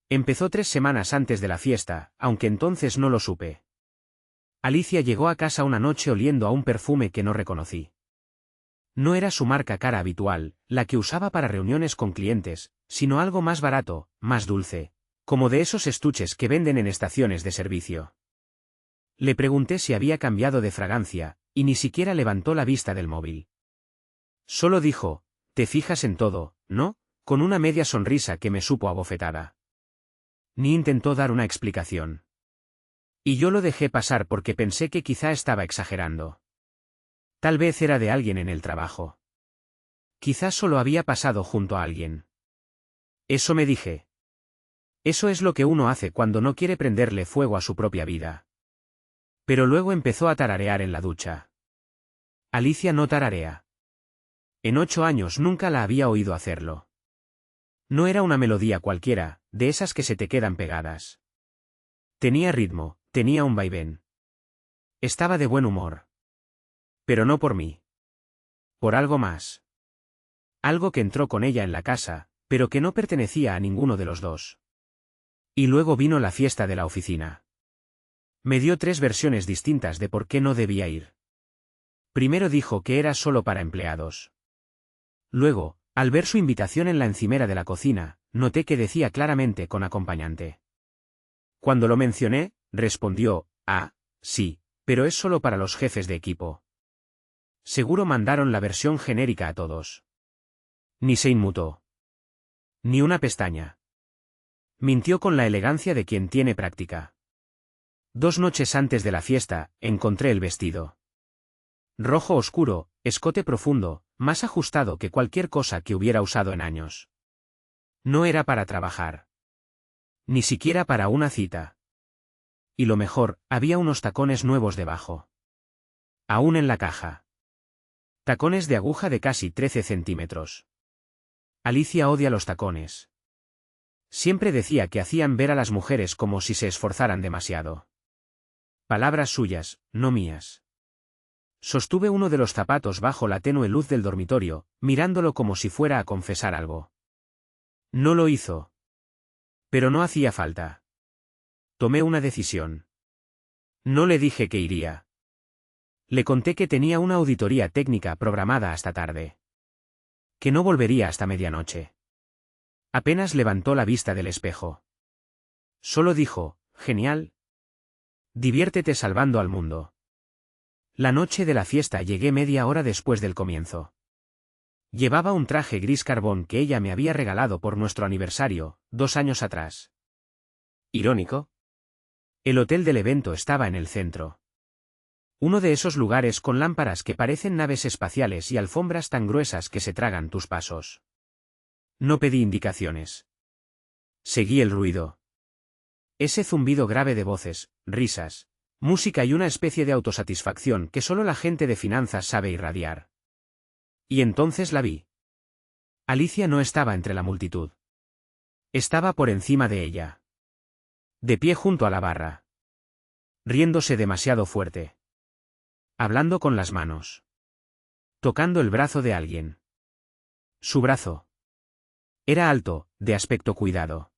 Empezó 3 semanas antes de la fiesta, aunque entonces no lo supe. Alicia llegó a casa una noche oliendo a un perfume que no reconocí. No era su marca cara habitual, la que usaba para reuniones con clientes, sino algo más barato, más dulce, como de esos estuches que venden en estaciones de servicio. Le pregunté si había cambiado de fragancia, y ni siquiera levantó la vista del móvil. Solo dijo, «Te fijas en todo, ¿no?», con una media sonrisa que me supo a bofetada. Ni intentó dar una explicación. Y yo lo dejé pasar porque pensé que quizá estaba exagerando. Tal vez era de alguien en el trabajo. Quizás solo había pasado junto a alguien. Eso me dije. Eso es lo que uno hace cuando no quiere prenderle fuego a su propia vida. Pero luego empezó a tararear en la ducha. Alicia no tararea. En 8 años nunca la había oído hacerlo. No era una melodía cualquiera, de esas que se te quedan pegadas. Tenía ritmo, tenía un vaivén. Estaba de buen humor. Pero no por mí. Por algo más. Algo que entró con ella en la casa, pero que no pertenecía a ninguno de los dos. Y luego vino la fiesta de la oficina. Me dio 3 versiones distintas de por qué no debía ir. Primero dijo que era solo para empleados. Luego, al ver su invitación en la encimera de la cocina, noté que decía claramente con acompañante. Cuando lo mencioné, respondió, «Ah, sí, pero es solo para los jefes de equipo». Seguro mandaron la versión genérica a todos. Ni se inmutó. Ni una pestaña. Mintió con la elegancia de quien tiene práctica. 2 noches antes de la fiesta, encontré el vestido. Rojo oscuro, escote profundo, más ajustado que cualquier cosa que hubiera usado en años. No era para trabajar. Ni siquiera para una cita. Y lo mejor, había unos tacones nuevos debajo. Aún en la caja. Tacones de aguja de casi 13 centímetros. Alicia odia los tacones. Siempre decía que hacían ver a las mujeres como si se esforzaran demasiado. Palabras suyas, no mías. Sostuve uno de los zapatos bajo la tenue luz del dormitorio, mirándolo como si fuera a confesar algo. No lo hizo. Pero no hacía falta. Tomé una decisión. No le dije que iría. Le conté que tenía una auditoría técnica programada hasta tarde. Que no volvería hasta medianoche. Apenas levantó la vista del espejo. Solo dijo, «Genial. Diviértete salvando al mundo». La noche de la fiesta llegué media hora después del comienzo. Llevaba un traje gris carbón que ella me había regalado por nuestro aniversario, 2 años atrás. ¿Irónico? El hotel del evento estaba en el centro. Uno de esos lugares con lámparas que parecen naves espaciales y alfombras tan gruesas que se tragan tus pasos. No pedí indicaciones. Seguí el ruido. Ese zumbido grave de voces, risas, música y una especie de autosatisfacción que solo la gente de finanzas sabe irradiar. Y entonces la vi. Alicia no estaba entre la multitud. Estaba por encima de ella. De pie junto a la barra. Riéndose demasiado fuerte. Hablando con las manos. Tocando el brazo de alguien. Su brazo. Era alto, de aspecto cuidado.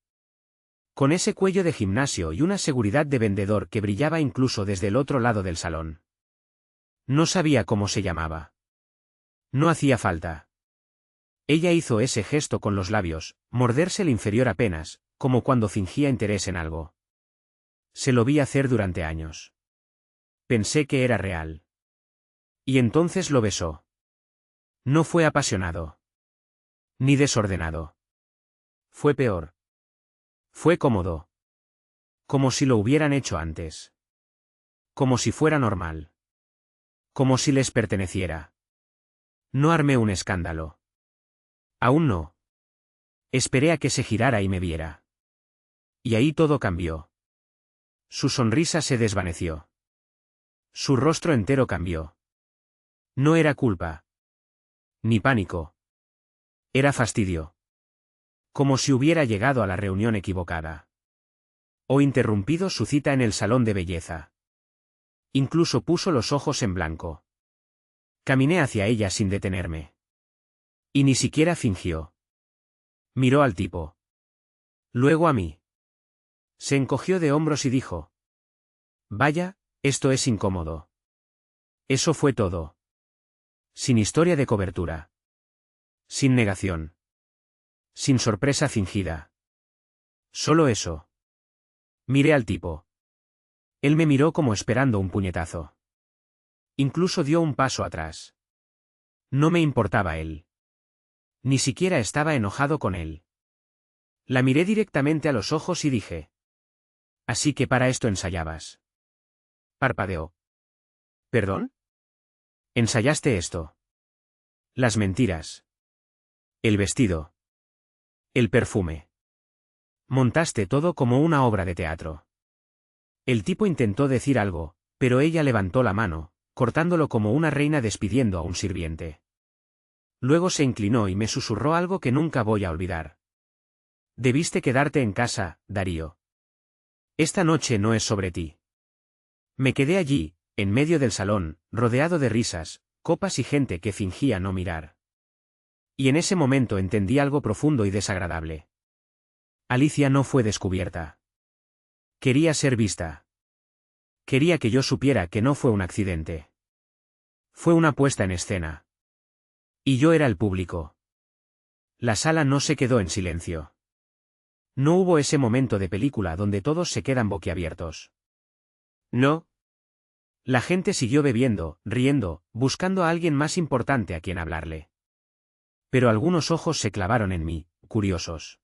Con ese cuello de gimnasio y una seguridad de vendedor que brillaba incluso desde el otro lado del salón. No sabía cómo se llamaba. No hacía falta. Ella hizo ese gesto con los labios, morderse el inferior apenas, como cuando fingía interés en algo. Se lo vi hacer durante años. Pensé que era real. Y entonces lo besó. No fue apasionado. Ni desordenado. Fue peor. Fue cómodo. Como si lo hubieran hecho antes. Como si fuera normal. Como si les perteneciera. No armé un escándalo. Aún no. Esperé a que se girara y me viera. Y ahí todo cambió. Su sonrisa se desvaneció. Su rostro entero cambió. No era culpa. Ni pánico. Era fastidio. Como si hubiera llegado a la reunión equivocada. O interrumpido su cita en el salón de belleza. Incluso puso los ojos en blanco. Caminé hacia ella sin detenerme. Y ni siquiera fingió. Miró al tipo. Luego a mí. Se encogió de hombros y dijo: Vaya, esto es incómodo. Eso fue todo. Sin historia de cobertura. Sin negación. Sin sorpresa fingida. Solo eso. Miré al tipo. Él me miró como esperando un puñetazo. Incluso dio un paso atrás. No me importaba él. Ni siquiera estaba enojado con él. La miré directamente a los ojos y dije: Así que para esto ensayabas. Parpadeó. ¿Perdón? ¿Ensayaste esto? Las mentiras. El vestido. El perfume. Montaste todo como una obra de teatro. El tipo intentó decir algo, pero ella levantó la mano, cortándolo como una reina despidiendo a un sirviente. Luego se inclinó y me susurró algo que nunca voy a olvidar. Debiste quedarte en casa, Darío. Esta noche no es sobre ti. Me quedé allí, en medio del salón, rodeado de risas, copas y gente que fingía no mirar. Y en ese momento entendí algo profundo y desagradable. Alicia no fue descubierta. Quería ser vista. Quería que yo supiera que no fue un accidente. Fue una puesta en escena. Y yo era el público. La sala no se quedó en silencio. No hubo ese momento de película donde todos se quedan boquiabiertos. No. La gente siguió bebiendo, riendo, buscando a alguien más importante a quien hablarle. Pero algunos ojos se clavaron en mí, curiosos.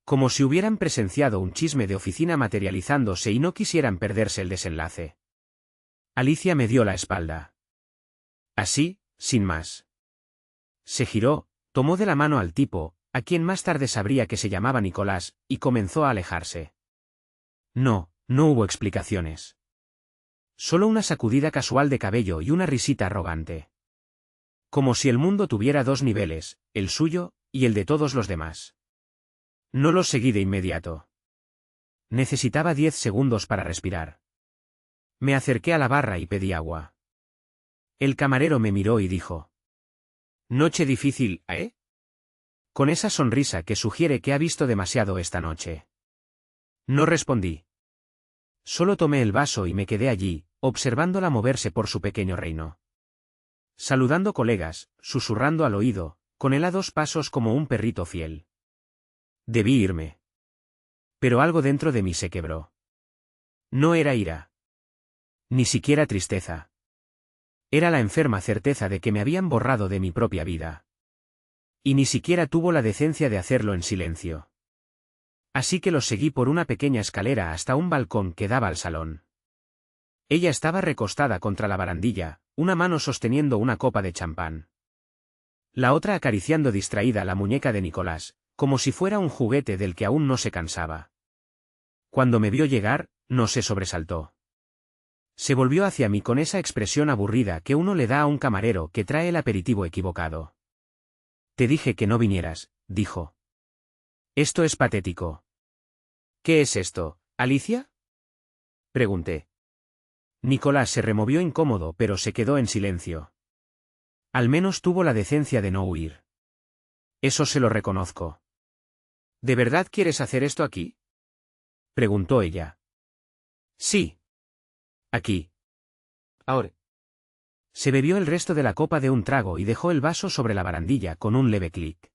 Como si hubieran presenciado un chisme de oficina materializándose y no quisieran perderse el desenlace. Alicia me dio la espalda. Así, sin más. Se giró, tomó de la mano al tipo, a quien más tarde sabría que se llamaba Nicolás, y comenzó a alejarse. No hubo explicaciones. Solo una sacudida casual de cabello y una risita arrogante. Como si el mundo tuviera dos niveles, el suyo, y el de todos los demás. No los seguí de inmediato. Necesitaba 10 segundos para respirar. Me acerqué a la barra y pedí agua. El camarero me miró y dijo: Noche difícil, ¿eh? Con esa sonrisa que sugiere que ha visto demasiado esta noche. No respondí. Solo tomé el vaso y me quedé allí, observándola moverse por su pequeño reino. Saludando colegas, susurrando al oído, con él a 2 pasos como un perrito fiel. Debí irme. Pero algo dentro de mí se quebró. No era ira. Ni siquiera tristeza. Era la enferma certeza de que me habían borrado de mi propia vida. Y ni siquiera tuvo la decencia de hacerlo en silencio. Así que los seguí por una pequeña escalera hasta un balcón que daba al salón. Ella estaba recostada contra la barandilla, una mano sosteniendo una copa de champán. La otra acariciando distraída la muñeca de Nicolás, como si fuera un juguete del que aún no se cansaba. Cuando me vio llegar, no se sobresaltó. Se volvió hacia mí con esa expresión aburrida que uno le da a un camarero que trae el aperitivo equivocado. Te dije que no vinieras, dijo. Esto es patético. ¿Qué es esto, Alicia? Pregunté. Nicolás se removió incómodo pero se quedó en silencio. Al menos tuvo la decencia de no huir. Eso se lo reconozco. ¿De verdad quieres hacer esto aquí? Preguntó ella. Sí. Aquí. Ahora. Se bebió el resto de la copa de un trago y dejó el vaso sobre la barandilla con un leve clic.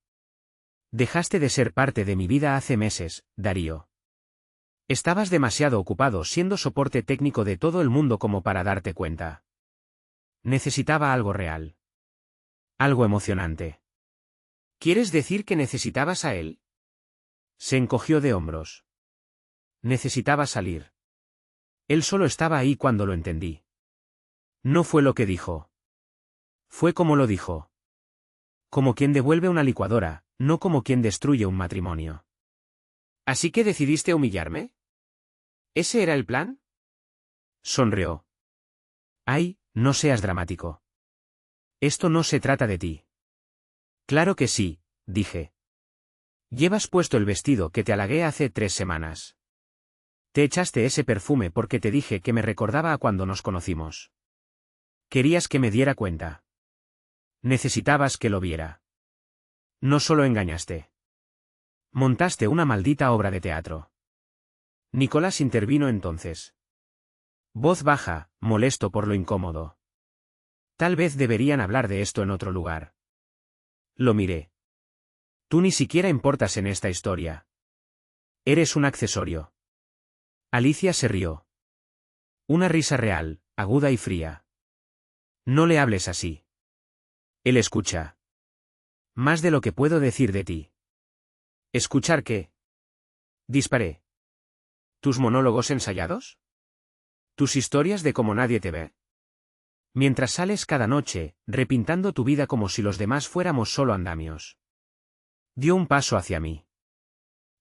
Dejaste de ser parte de mi vida hace meses, Darío. Estabas demasiado ocupado siendo soporte técnico de todo el mundo como para darte cuenta. Necesitaba algo real. Algo emocionante. ¿Quieres decir que necesitabas a él? Se encogió de hombros. Necesitaba salir. Él solo estaba ahí cuando lo entendí. No fue lo que dijo. Fue como lo dijo. Como quien devuelve una licuadora, no como quien destruye un matrimonio. ¿Así que decidiste humillarme? ¿Ese era el plan? Sonrió. Ay, no seas dramático. Esto no se trata de ti. Claro que sí, dije. Llevas puesto el vestido que te halagué hace 3 semanas. Te echaste ese perfume porque te dije que me recordaba a cuando nos conocimos. Querías que me diera cuenta. Necesitabas que lo viera. No solo engañaste. Montaste una maldita obra de teatro. Nicolás intervino entonces. Voz baja, molesto por lo incómodo. Tal vez deberían hablar de esto en otro lugar. Lo miré. Tú ni siquiera importas en esta historia. Eres un accesorio. Alicia se rió. Una risa real, aguda y fría. No le hables así. Él escucha. Más de lo que puedo decir de ti. ¿Escuchar qué? Disparé. ¿Tus monólogos ensayados? ¿Tus historias de cómo nadie te ve? Mientras sales cada noche, repintando tu vida como si los demás fuéramos solo andamios. Dio un paso hacia mí.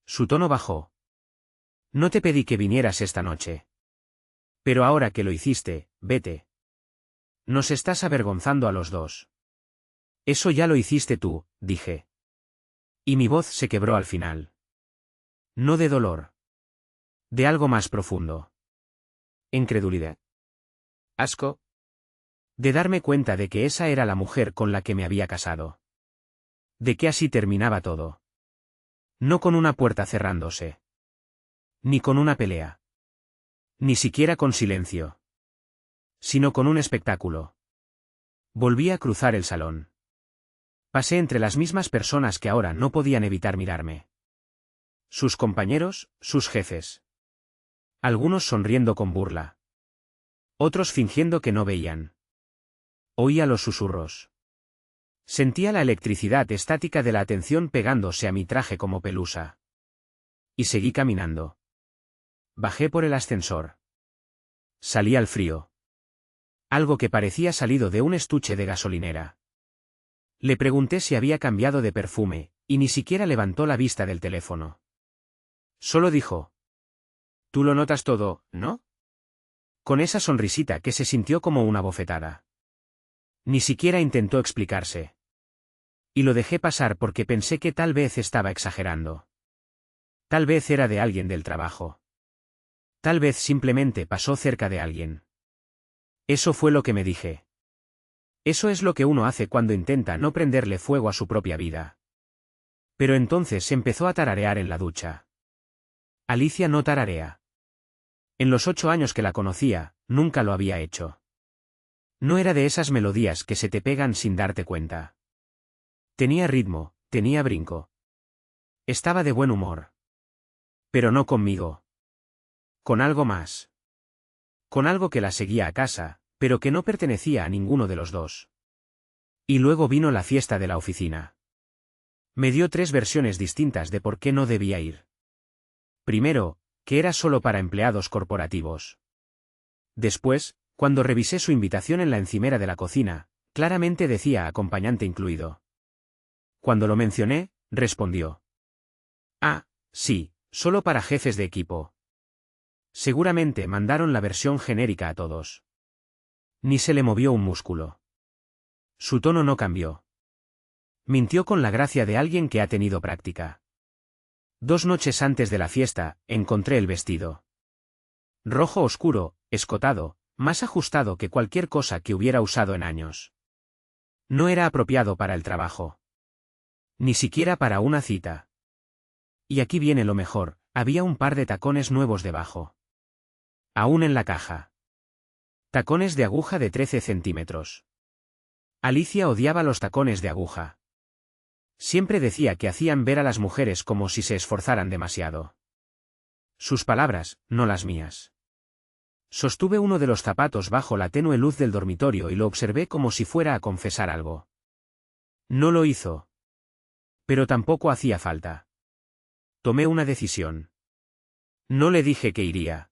Su tono bajó. No te pedí que vinieras esta noche. Pero ahora que lo hiciste, vete. Nos estás avergonzando a los dos. Eso ya lo hiciste tú, dije. Y mi voz se quebró al final. No de dolor. De algo más profundo. Incredulidad. Asco. De darme cuenta de que esa era la mujer con la que me había casado. De que así terminaba todo. No con una puerta cerrándose. Ni con una pelea. Ni siquiera con silencio. Sino con un espectáculo. Volví a cruzar el salón. Pasé entre las mismas personas que ahora no podían evitar mirarme. Sus compañeros, sus jefes. Algunos sonriendo con burla. Otros fingiendo que no veían. Oía los susurros. Sentía la electricidad estática de la atención pegándose a mi traje como pelusa. Y seguí caminando. Bajé por el ascensor. Salí al frío. Algo que parecía salido de un estuche de gasolinera. Le pregunté si había cambiado de perfume, y ni siquiera levantó la vista del teléfono. Solo dijo. Tú lo notas todo, ¿no? Con esa sonrisita que se sintió como una bofetada. Ni siquiera intentó explicarse. Y lo dejé pasar porque pensé que tal vez estaba exagerando. Tal vez era de alguien del trabajo. Tal vez simplemente pasó cerca de alguien. Eso fue lo que me dije. Eso es lo que uno hace cuando intenta no prenderle fuego a su propia vida. Pero entonces empezó a tararear en la ducha. Alicia no tararea. En los 8 años que la conocía, nunca lo había hecho. No era de esas melodías que se te pegan sin darte cuenta. Tenía ritmo, tenía brinco. Estaba de buen humor. Pero no conmigo. Con algo más. Con algo que la seguía a casa, pero que no pertenecía a ninguno de los dos. Y luego vino la fiesta de la oficina. Me dio 3 versiones distintas de por qué no debía ir. Primero, que era solo para empleados corporativos. Después, cuando revisé su invitación en la encimera de la cocina, claramente decía acompañante incluido. Cuando lo mencioné, respondió. Ah, sí, solo para jefes de equipo. Seguramente mandaron la versión genérica a todos. Ni se le movió un músculo. Su tono no cambió. Mintió con la gracia de alguien que ha tenido práctica. 2 noches antes de la fiesta, encontré el vestido. Rojo oscuro, escotado, más ajustado que cualquier cosa que hubiera usado en años. No era apropiado para el trabajo. Ni siquiera para una cita. Y aquí viene lo mejor, había un par de tacones nuevos debajo. Aún en la caja. Tacones de aguja de 13 centímetros. Alicia odiaba los tacones de aguja. Siempre decía que hacían ver a las mujeres como si se esforzaran demasiado. Sus palabras, no las mías. Sostuve uno de los zapatos bajo la tenue luz del dormitorio y lo observé como si fuera a confesar algo. No lo hizo. Pero tampoco hacía falta. Tomé una decisión. No le dije que iría.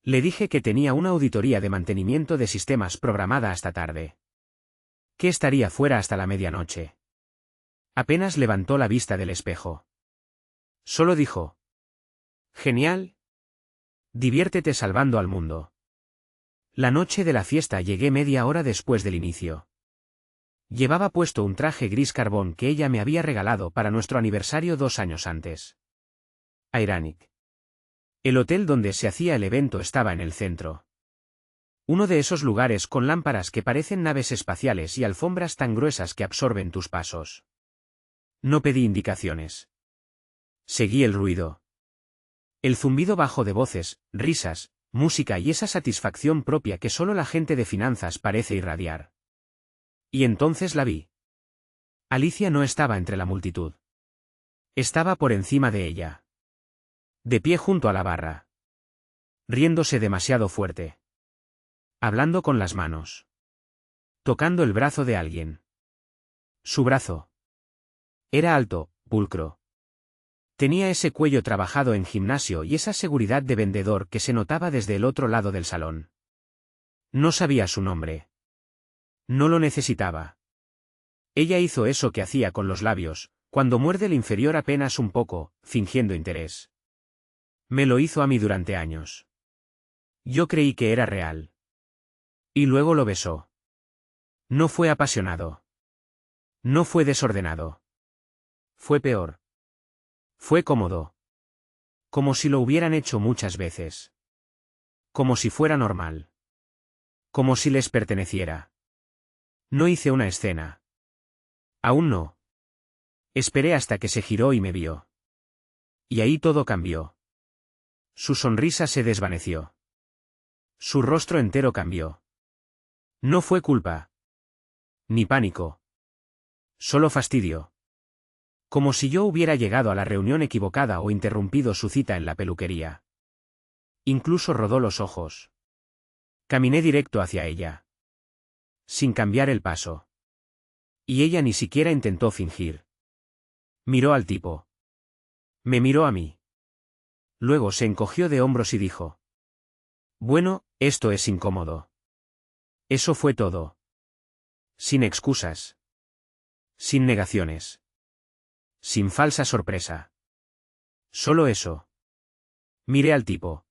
Le dije que tenía una auditoría de mantenimiento de sistemas programada hasta tarde. Que estaría fuera hasta la medianoche. Apenas levantó la vista del espejo. Solo dijo. Genial. Diviértete salvando al mundo. La noche de la fiesta llegué media hora después del inicio. Llevaba puesto un traje gris carbón que ella me había regalado para nuestro aniversario 2 años antes. Ironic. El hotel donde se hacía el evento estaba en el centro. Uno de esos lugares con lámparas que parecen naves espaciales y alfombras tan gruesas que absorben tus pasos. No pedí indicaciones. Seguí el ruido. El zumbido bajo de voces, risas, música y esa satisfacción propia que solo la gente de finanzas parece irradiar. Y entonces la vi. Alicia no estaba entre la multitud. Estaba por encima de ella. De pie junto a la barra. Riéndose demasiado fuerte. Hablando con las manos. Tocando el brazo de alguien. Su brazo. Era alto, pulcro. Tenía ese cuello trabajado en gimnasio y esa seguridad de vendedor que se notaba desde el otro lado del salón. No sabía su nombre. No lo necesitaba. Ella hizo eso que hacía con los labios, cuando muerde el inferior apenas un poco, fingiendo interés. Me lo hizo a mí durante años. Yo creí que era real. Y luego lo besó. No fue apasionado. No fue desordenado. Fue peor. Fue cómodo. Como si lo hubieran hecho muchas veces. Como si fuera normal. Como si les perteneciera. No hice una escena. Aún no. Esperé hasta que se giró y me vio. Y ahí todo cambió. Su sonrisa se desvaneció. Su rostro entero cambió. No fue culpa. Ni pánico. Solo fastidio. Como si yo hubiera llegado a la reunión equivocada o interrumpido su cita en la peluquería. Incluso rodó los ojos. Caminé directo hacia ella. Sin cambiar el paso. Y ella ni siquiera intentó fingir. Miró al tipo. Me miró a mí. Luego se encogió de hombros y dijo. Bueno, esto es incómodo. Eso fue todo. Sin excusas. Sin negaciones. Sin falsa sorpresa. Solo eso. Miré al tipo.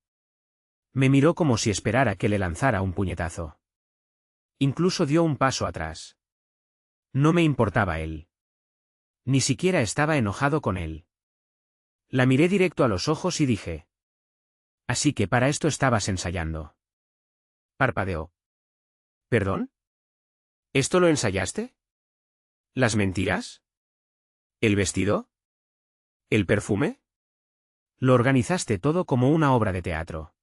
Me miró como si esperara que le lanzara un puñetazo. Incluso dio un paso atrás. No me importaba él. Ni siquiera estaba enojado con él. La miré directo a los ojos y dije. Así que para esto estabas ensayando. Parpadeó. ¿Perdón? ¿Esto lo ensayaste? ¿Las mentiras? ¿El vestido? ¿El perfume? Lo organizaste todo como una obra de teatro.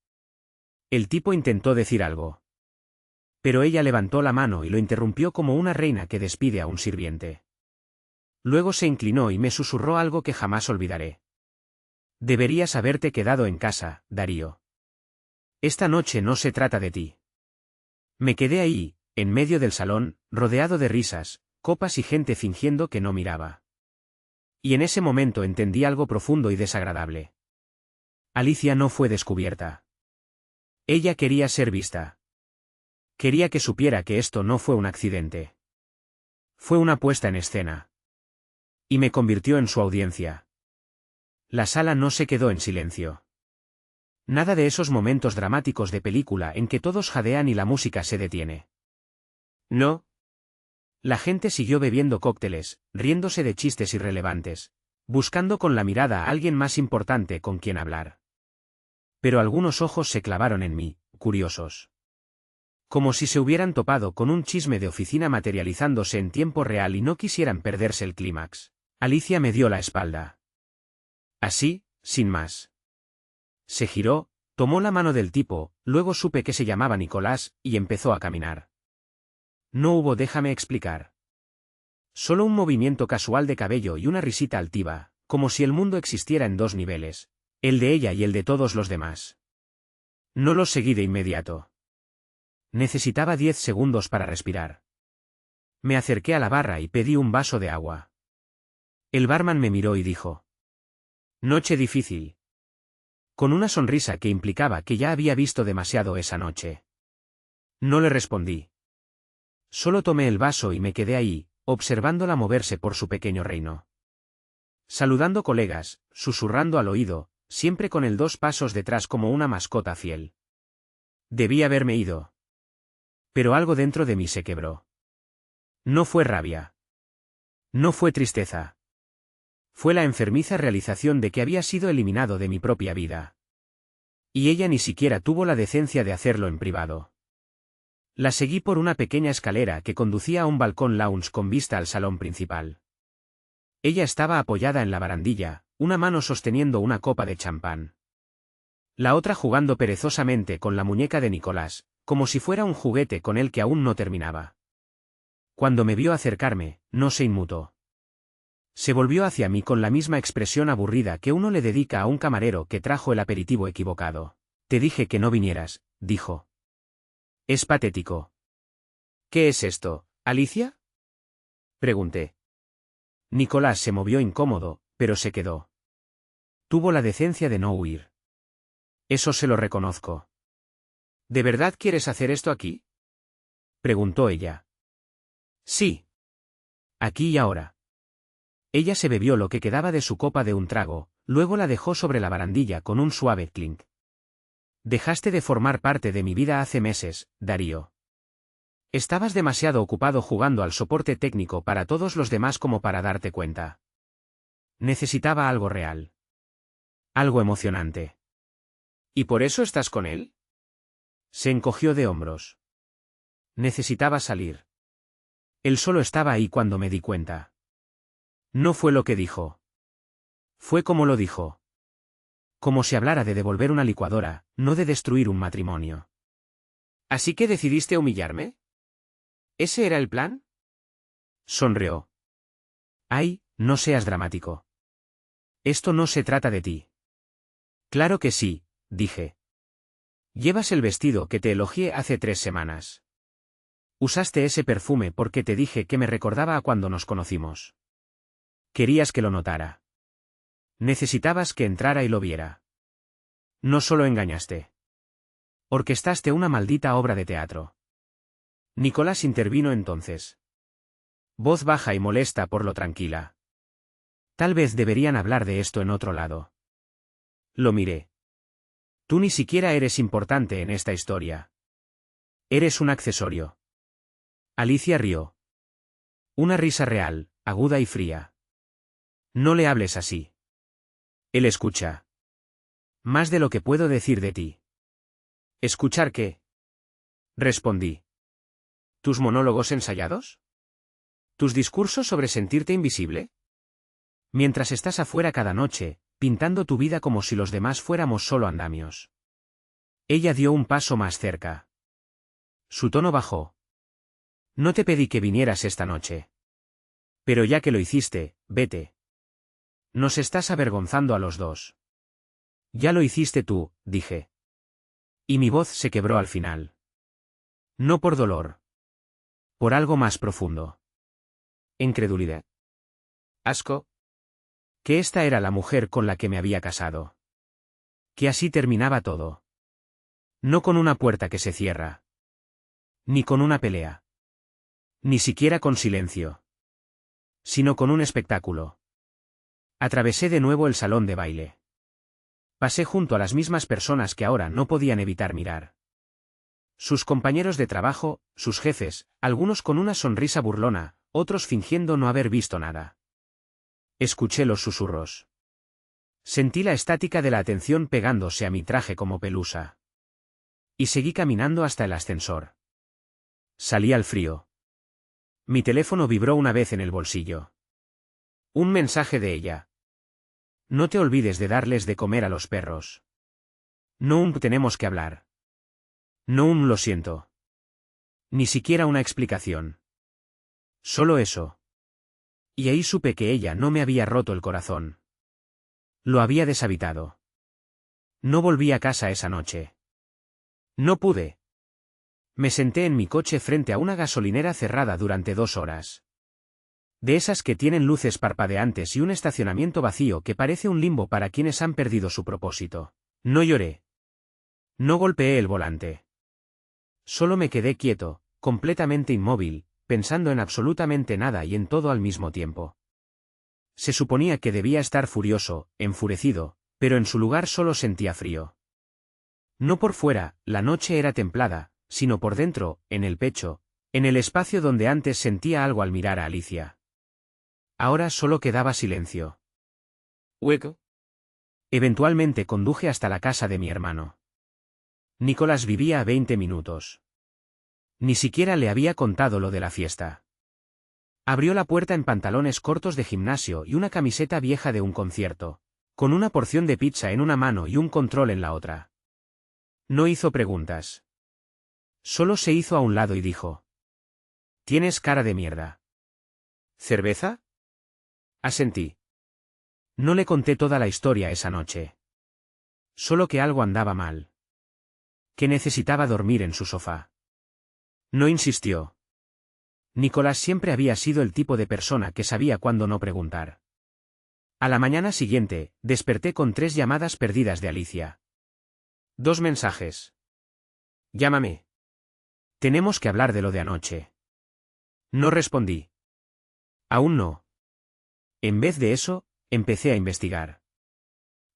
El tipo intentó decir algo. Pero ella levantó la mano y lo interrumpió como una reina que despide a un sirviente. Luego se inclinó y me susurró algo que jamás olvidaré. Deberías haberte quedado en casa, Darío. Esta noche no se trata de ti. Me quedé ahí, en medio del salón, rodeado de risas, copas y gente fingiendo que no miraba. Y en ese momento entendí algo profundo y desagradable. Alicia no fue descubierta. Ella quería ser vista. Quería que supiera que esto no fue un accidente. Fue una puesta en escena. Y me convirtió en su audiencia. La sala no se quedó en silencio. Nada de esos momentos dramáticos de película en que todos jadean y la música se detiene. No. La gente siguió bebiendo cócteles, riéndose de chistes irrelevantes, buscando con la mirada a alguien más importante con quien hablar. Pero algunos ojos se clavaron en mí, curiosos. Como si se hubieran topado con un chisme de oficina materializándose en tiempo real y no quisieran perderse el clímax. Alicia me dio la espalda. Así, sin más. Se giró, tomó la mano del tipo, luego supe que se llamaba Nicolás, y empezó a caminar. No hubo déjame explicar. Solo un movimiento casual de cabello y una risita altiva, como si el mundo existiera en dos niveles, el de ella y el de todos los demás. No los seguí de inmediato. Necesitaba 10 segundos para respirar. Me acerqué a la barra y pedí un vaso de agua. El barman me miró y dijo. Noche difícil. Con una sonrisa que implicaba que ya había visto demasiado esa noche. No le respondí. Solo tomé el vaso y me quedé ahí, observándola moverse por su pequeño reino. Saludando colegas, susurrando al oído, siempre con el 2 pasos detrás como una mascota fiel. Debí haberme ido. Pero algo dentro de mí se quebró. No fue rabia. No fue tristeza. Fue la enfermiza realización de que había sido eliminado de mi propia vida. Y ella ni siquiera tuvo la decencia de hacerlo en privado. La seguí por una pequeña escalera que conducía a un balcón lounge con vista al salón principal. Ella estaba apoyada en la barandilla, una mano sosteniendo una copa de champán. La otra jugando perezosamente con la muñeca de Nicolás, como si fuera un juguete con el que aún no terminaba. Cuando me vio acercarme, no se inmutó. Se volvió hacia mí con la misma expresión aburrida que uno le dedica a un camarero que trajo el aperitivo equivocado. Te dije que no vinieras, dijo. Es patético. ¿Qué es esto, Alicia? Pregunté. Nicolás se movió incómodo, pero se quedó. Tuvo la decencia de no huir. Eso se lo reconozco. ¿De verdad quieres hacer esto aquí? Preguntó ella. Sí. Aquí y ahora. Ella se bebió lo que quedaba de su copa de un trago, luego la dejó sobre la barandilla con un suave clink. Dejaste de formar parte de mi vida hace meses, Darío. Estabas demasiado ocupado jugando al soporte técnico para todos los demás como para darte cuenta. Necesitaba algo real. Algo emocionante. ¿Y por eso estás con él? Se encogió de hombros. Necesitaba salir. Él solo estaba ahí cuando me di cuenta. No fue lo que dijo. Fue como lo dijo. Como si hablara de devolver una licuadora, no de destruir un matrimonio. ¿Así que decidiste humillarme? ¿Ese era el plan? Sonrió. Ay, no seas dramático. Esto no se trata de ti. Claro que sí, dije. Llevas el vestido que te elogié hace 3 semanas. Usaste ese perfume porque te dije que me recordaba a cuando nos conocimos. Querías que lo notara. Necesitabas que entrara y lo viera. No solo engañaste. Orquestaste una maldita obra de teatro. Nicolás intervino entonces. Voz baja y molesta por lo tranquila. Tal vez deberían hablar de esto en otro lado. Lo miré. Tú ni siquiera eres importante en esta historia. Eres un accesorio. Alicia rió. Una risa real, aguda y fría. No le hables así. Él escucha. Más de lo que puedo decir de ti. ¿Escuchar qué? Respondí. ¿Tus monólogos ensayados? ¿Tus discursos sobre sentirte invisible? Mientras estás afuera cada noche, pintando tu vida como si los demás fuéramos solo andamios. Ella dio un paso más cerca. Su tono bajó. No te pedí que vinieras esta noche. Pero ya que lo hiciste, vete. Nos estás avergonzando a los dos. Ya lo hiciste tú, dije. Y mi voz se quebró al final. No por dolor. Por algo más profundo. Incredulidad. Asco. Que esta era la mujer con la que me había casado. Que así terminaba todo. No con una puerta que se cierra. Ni con una pelea. Ni siquiera con silencio. Sino con un espectáculo. Atravesé de nuevo el salón de baile. Pasé junto a las mismas personas que ahora no podían evitar mirar. Sus compañeros de trabajo, sus jefes, algunos con una sonrisa burlona, otros fingiendo no haber visto nada. Escuché los susurros. Sentí la estática de la atención pegándose a mi traje como pelusa. Y seguí caminando hasta el ascensor. Salí al frío. Mi teléfono vibró una vez en el bolsillo. Un mensaje de ella. No te olvides de darles de comer a los perros. No tenemos que hablar. No lo siento. Ni siquiera una explicación. Solo eso. Y ahí supe que ella no me había roto el corazón. Lo había deshabitado. No volví a casa esa noche. No pude. Me senté en mi coche frente a una gasolinera cerrada durante 2 horas. De esas que tienen luces parpadeantes y un estacionamiento vacío que parece un limbo para quienes han perdido su propósito. No lloré. No golpeé el volante. Solo me quedé quieto, completamente inmóvil, pensando en absolutamente nada y en todo al mismo tiempo. Se suponía que debía estar furioso, enfurecido, pero en su lugar solo sentía frío. No por fuera, la noche era templada, sino por dentro, en el pecho, en el espacio donde antes sentía algo al mirar a Alicia. Ahora solo quedaba silencio. ¿Hueco? Eventualmente conduje hasta la casa de mi hermano. Nicolás vivía a 20 minutos. Ni siquiera le había contado lo de la fiesta. Abrió la puerta en pantalones cortos de gimnasio y una camiseta vieja de un concierto, con una porción de pizza en una mano y un control en la otra. No hizo preguntas. Solo se hizo a un lado y dijo: «Tienes cara de mierda». «¿Cerveza?». Asentí. No le conté toda la historia esa noche. Solo que algo andaba mal. Que necesitaba dormir en su sofá. No insistió. Nicolás siempre había sido el tipo de persona que sabía cuándo no preguntar. A la mañana siguiente, desperté con 3 llamadas perdidas de Alicia. 2 mensajes. «Llámame. Tenemos que hablar de lo de anoche». No respondí. Aún no. En vez de eso, empecé a investigar.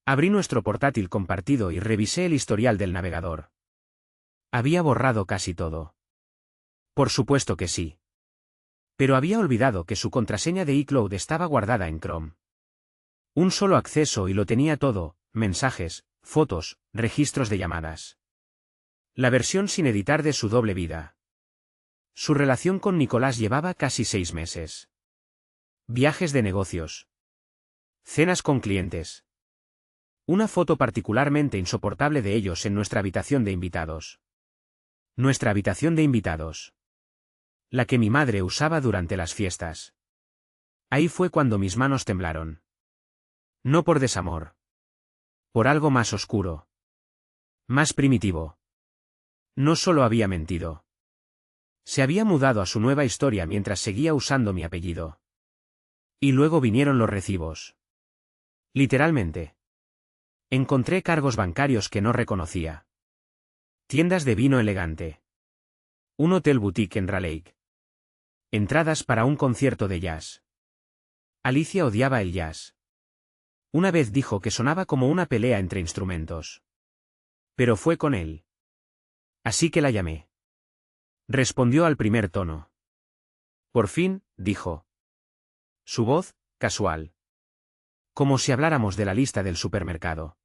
Abrí nuestro portátil compartido y revisé el historial del navegador. Había borrado casi todo. Por supuesto que sí. Pero había olvidado que su contraseña de iCloud estaba guardada en Chrome. Un solo acceso y lo tenía todo: mensajes, fotos, registros de llamadas. La versión sin editar de su doble vida. Su relación con Nicolás llevaba casi 6 meses. Viajes de negocios. Cenas con clientes. Una foto particularmente insoportable de ellos en nuestra habitación de invitados. Nuestra habitación de invitados. La que mi madre usaba durante las fiestas. Ahí fue cuando mis manos temblaron. No por desamor. Por algo más oscuro. Más primitivo. No solo había mentido. Se había mudado a su nueva historia mientras seguía usando mi apellido. Y luego vinieron los recibos. Literalmente. Encontré cargos bancarios que no reconocía. Tiendas de vino elegante. Un hotel boutique en Raleigh. Entradas para un concierto de jazz. Alicia odiaba el jazz. Una vez dijo que sonaba como una pelea entre instrumentos. Pero fue con él. Así que la llamé. Respondió al primer tono. Por fin, dijo. Su voz, casual. Como si habláramos de la lista del supermercado.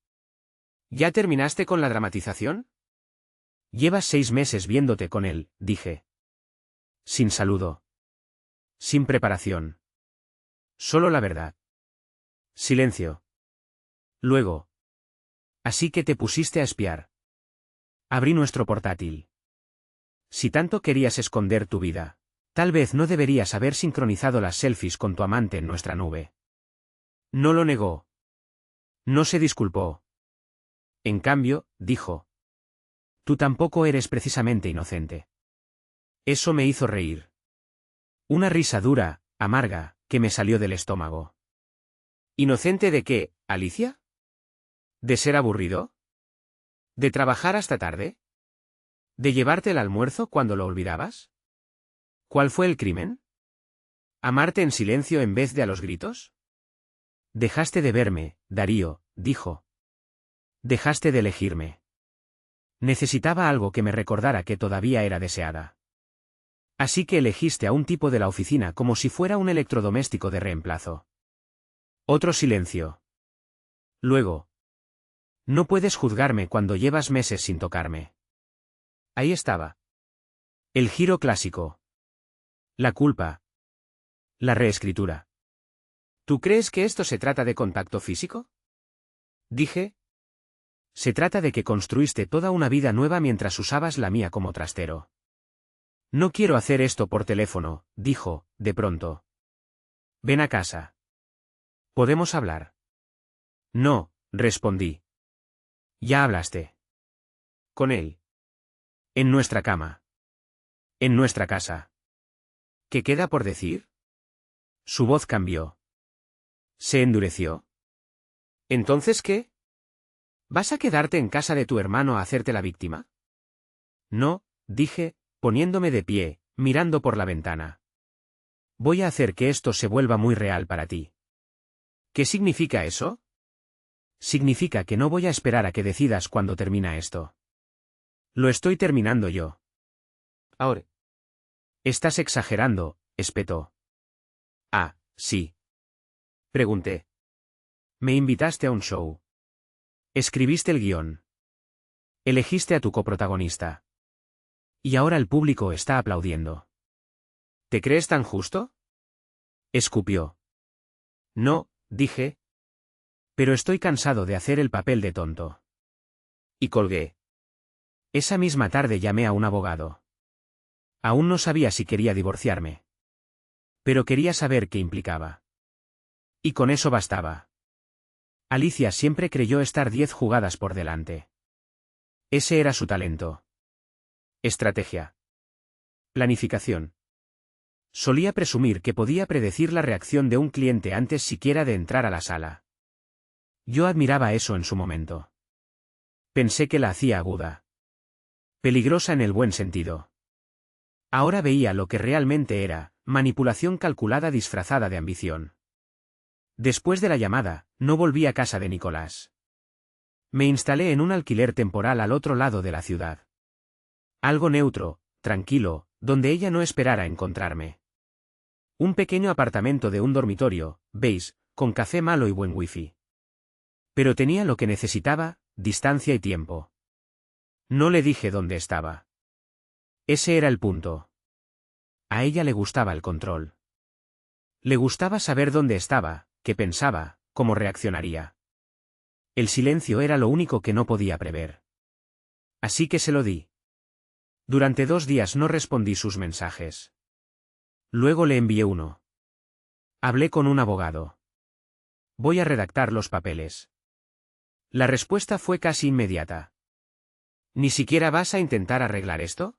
¿Ya terminaste con la dramatización? Llevas 6 meses viéndote con él, dije. Sin saludo. Sin preparación. Solo la verdad. Silencio. Luego. Así que te pusiste a espiar. Abrí nuestro portátil. Si tanto querías esconder tu vida, tal vez no deberías haber sincronizado las selfies con tu amante en nuestra nube. No lo negó. No se disculpó. En cambio, dijo. Tú tampoco eres precisamente inocente. Eso me hizo reír. Una risa dura, amarga, que me salió del estómago. ¿Inocente de qué, Alicia? ¿De ser aburrido? ¿De trabajar hasta tarde? ¿De llevarte el almuerzo cuando lo olvidabas? ¿Cuál fue el crimen? ¿Amarte en silencio en vez de a los gritos? Dejaste de verme, Darío, dijo. Dejaste de elegirme. Necesitaba algo que me recordara que todavía era deseada. Así que elegiste a un tipo de la oficina como si fuera un electrodoméstico de reemplazo. Otro silencio. Luego. No puedes juzgarme cuando llevas meses sin tocarme. Ahí estaba. El giro clásico. La culpa. La reescritura. ¿Tú crees que esto se trata de contacto físico? Dije. Se trata de que construiste toda una vida nueva mientras usabas la mía como trastero. No quiero hacer esto por teléfono, dijo, de pronto. Ven a casa. ¿Podemos hablar? No, respondí. Ya hablaste. Con él. En nuestra cama. En nuestra casa. ¿Qué queda por decir? Su voz cambió. Se endureció. ¿Entonces qué? ¿Vas a quedarte en casa de tu hermano a hacerte la víctima? No, dije, poniéndome de pie, mirando por la ventana. Voy a hacer que esto se vuelva muy real para ti. ¿Qué significa eso? Significa que no voy a esperar a que decidas cuándo termina esto. Lo estoy terminando yo. Ahora. Estás exagerando, espetó. Ah, sí. Pregunté. Me invitaste a un show. Escribiste el guión. Elegiste a tu coprotagonista. Y ahora el público está aplaudiendo. ¿Te crees tan justo? Escupió. No, dije. Pero estoy cansado de hacer el papel de tonto. Y colgué. Esa misma tarde llamé a un abogado. Aún no sabía si quería divorciarme. Pero quería saber qué implicaba. Y con eso bastaba. Alicia siempre creyó estar 10 jugadas por delante. Ese era su talento. Estrategia. Planificación. Solía presumir que podía predecir la reacción de un cliente antes siquiera de entrar a la sala. Yo admiraba eso en su momento. Pensé que la hacía aguda. Peligrosa en el buen sentido. Ahora veía lo que realmente era, manipulación calculada disfrazada de ambición. Después de la llamada, no volví a casa de Nicolás. Me instalé en un alquiler temporal al otro lado de la ciudad. Algo neutro, tranquilo, donde ella no esperara encontrarme. Un pequeño apartamento de un dormitorio, beige, con café malo y buen wifi. Pero tenía lo que necesitaba, distancia y tiempo. No le dije dónde estaba. Ese era el punto. A ella le gustaba el control. Le gustaba saber dónde estaba, qué pensaba, cómo reaccionaría. El silencio era lo único que no podía prever. Así que se lo di. Durante 2 días no respondí sus mensajes. Luego le envié uno. Hablé con un abogado. Voy a redactar los papeles. La respuesta fue casi inmediata. ¿Ni siquiera vas a intentar arreglar esto?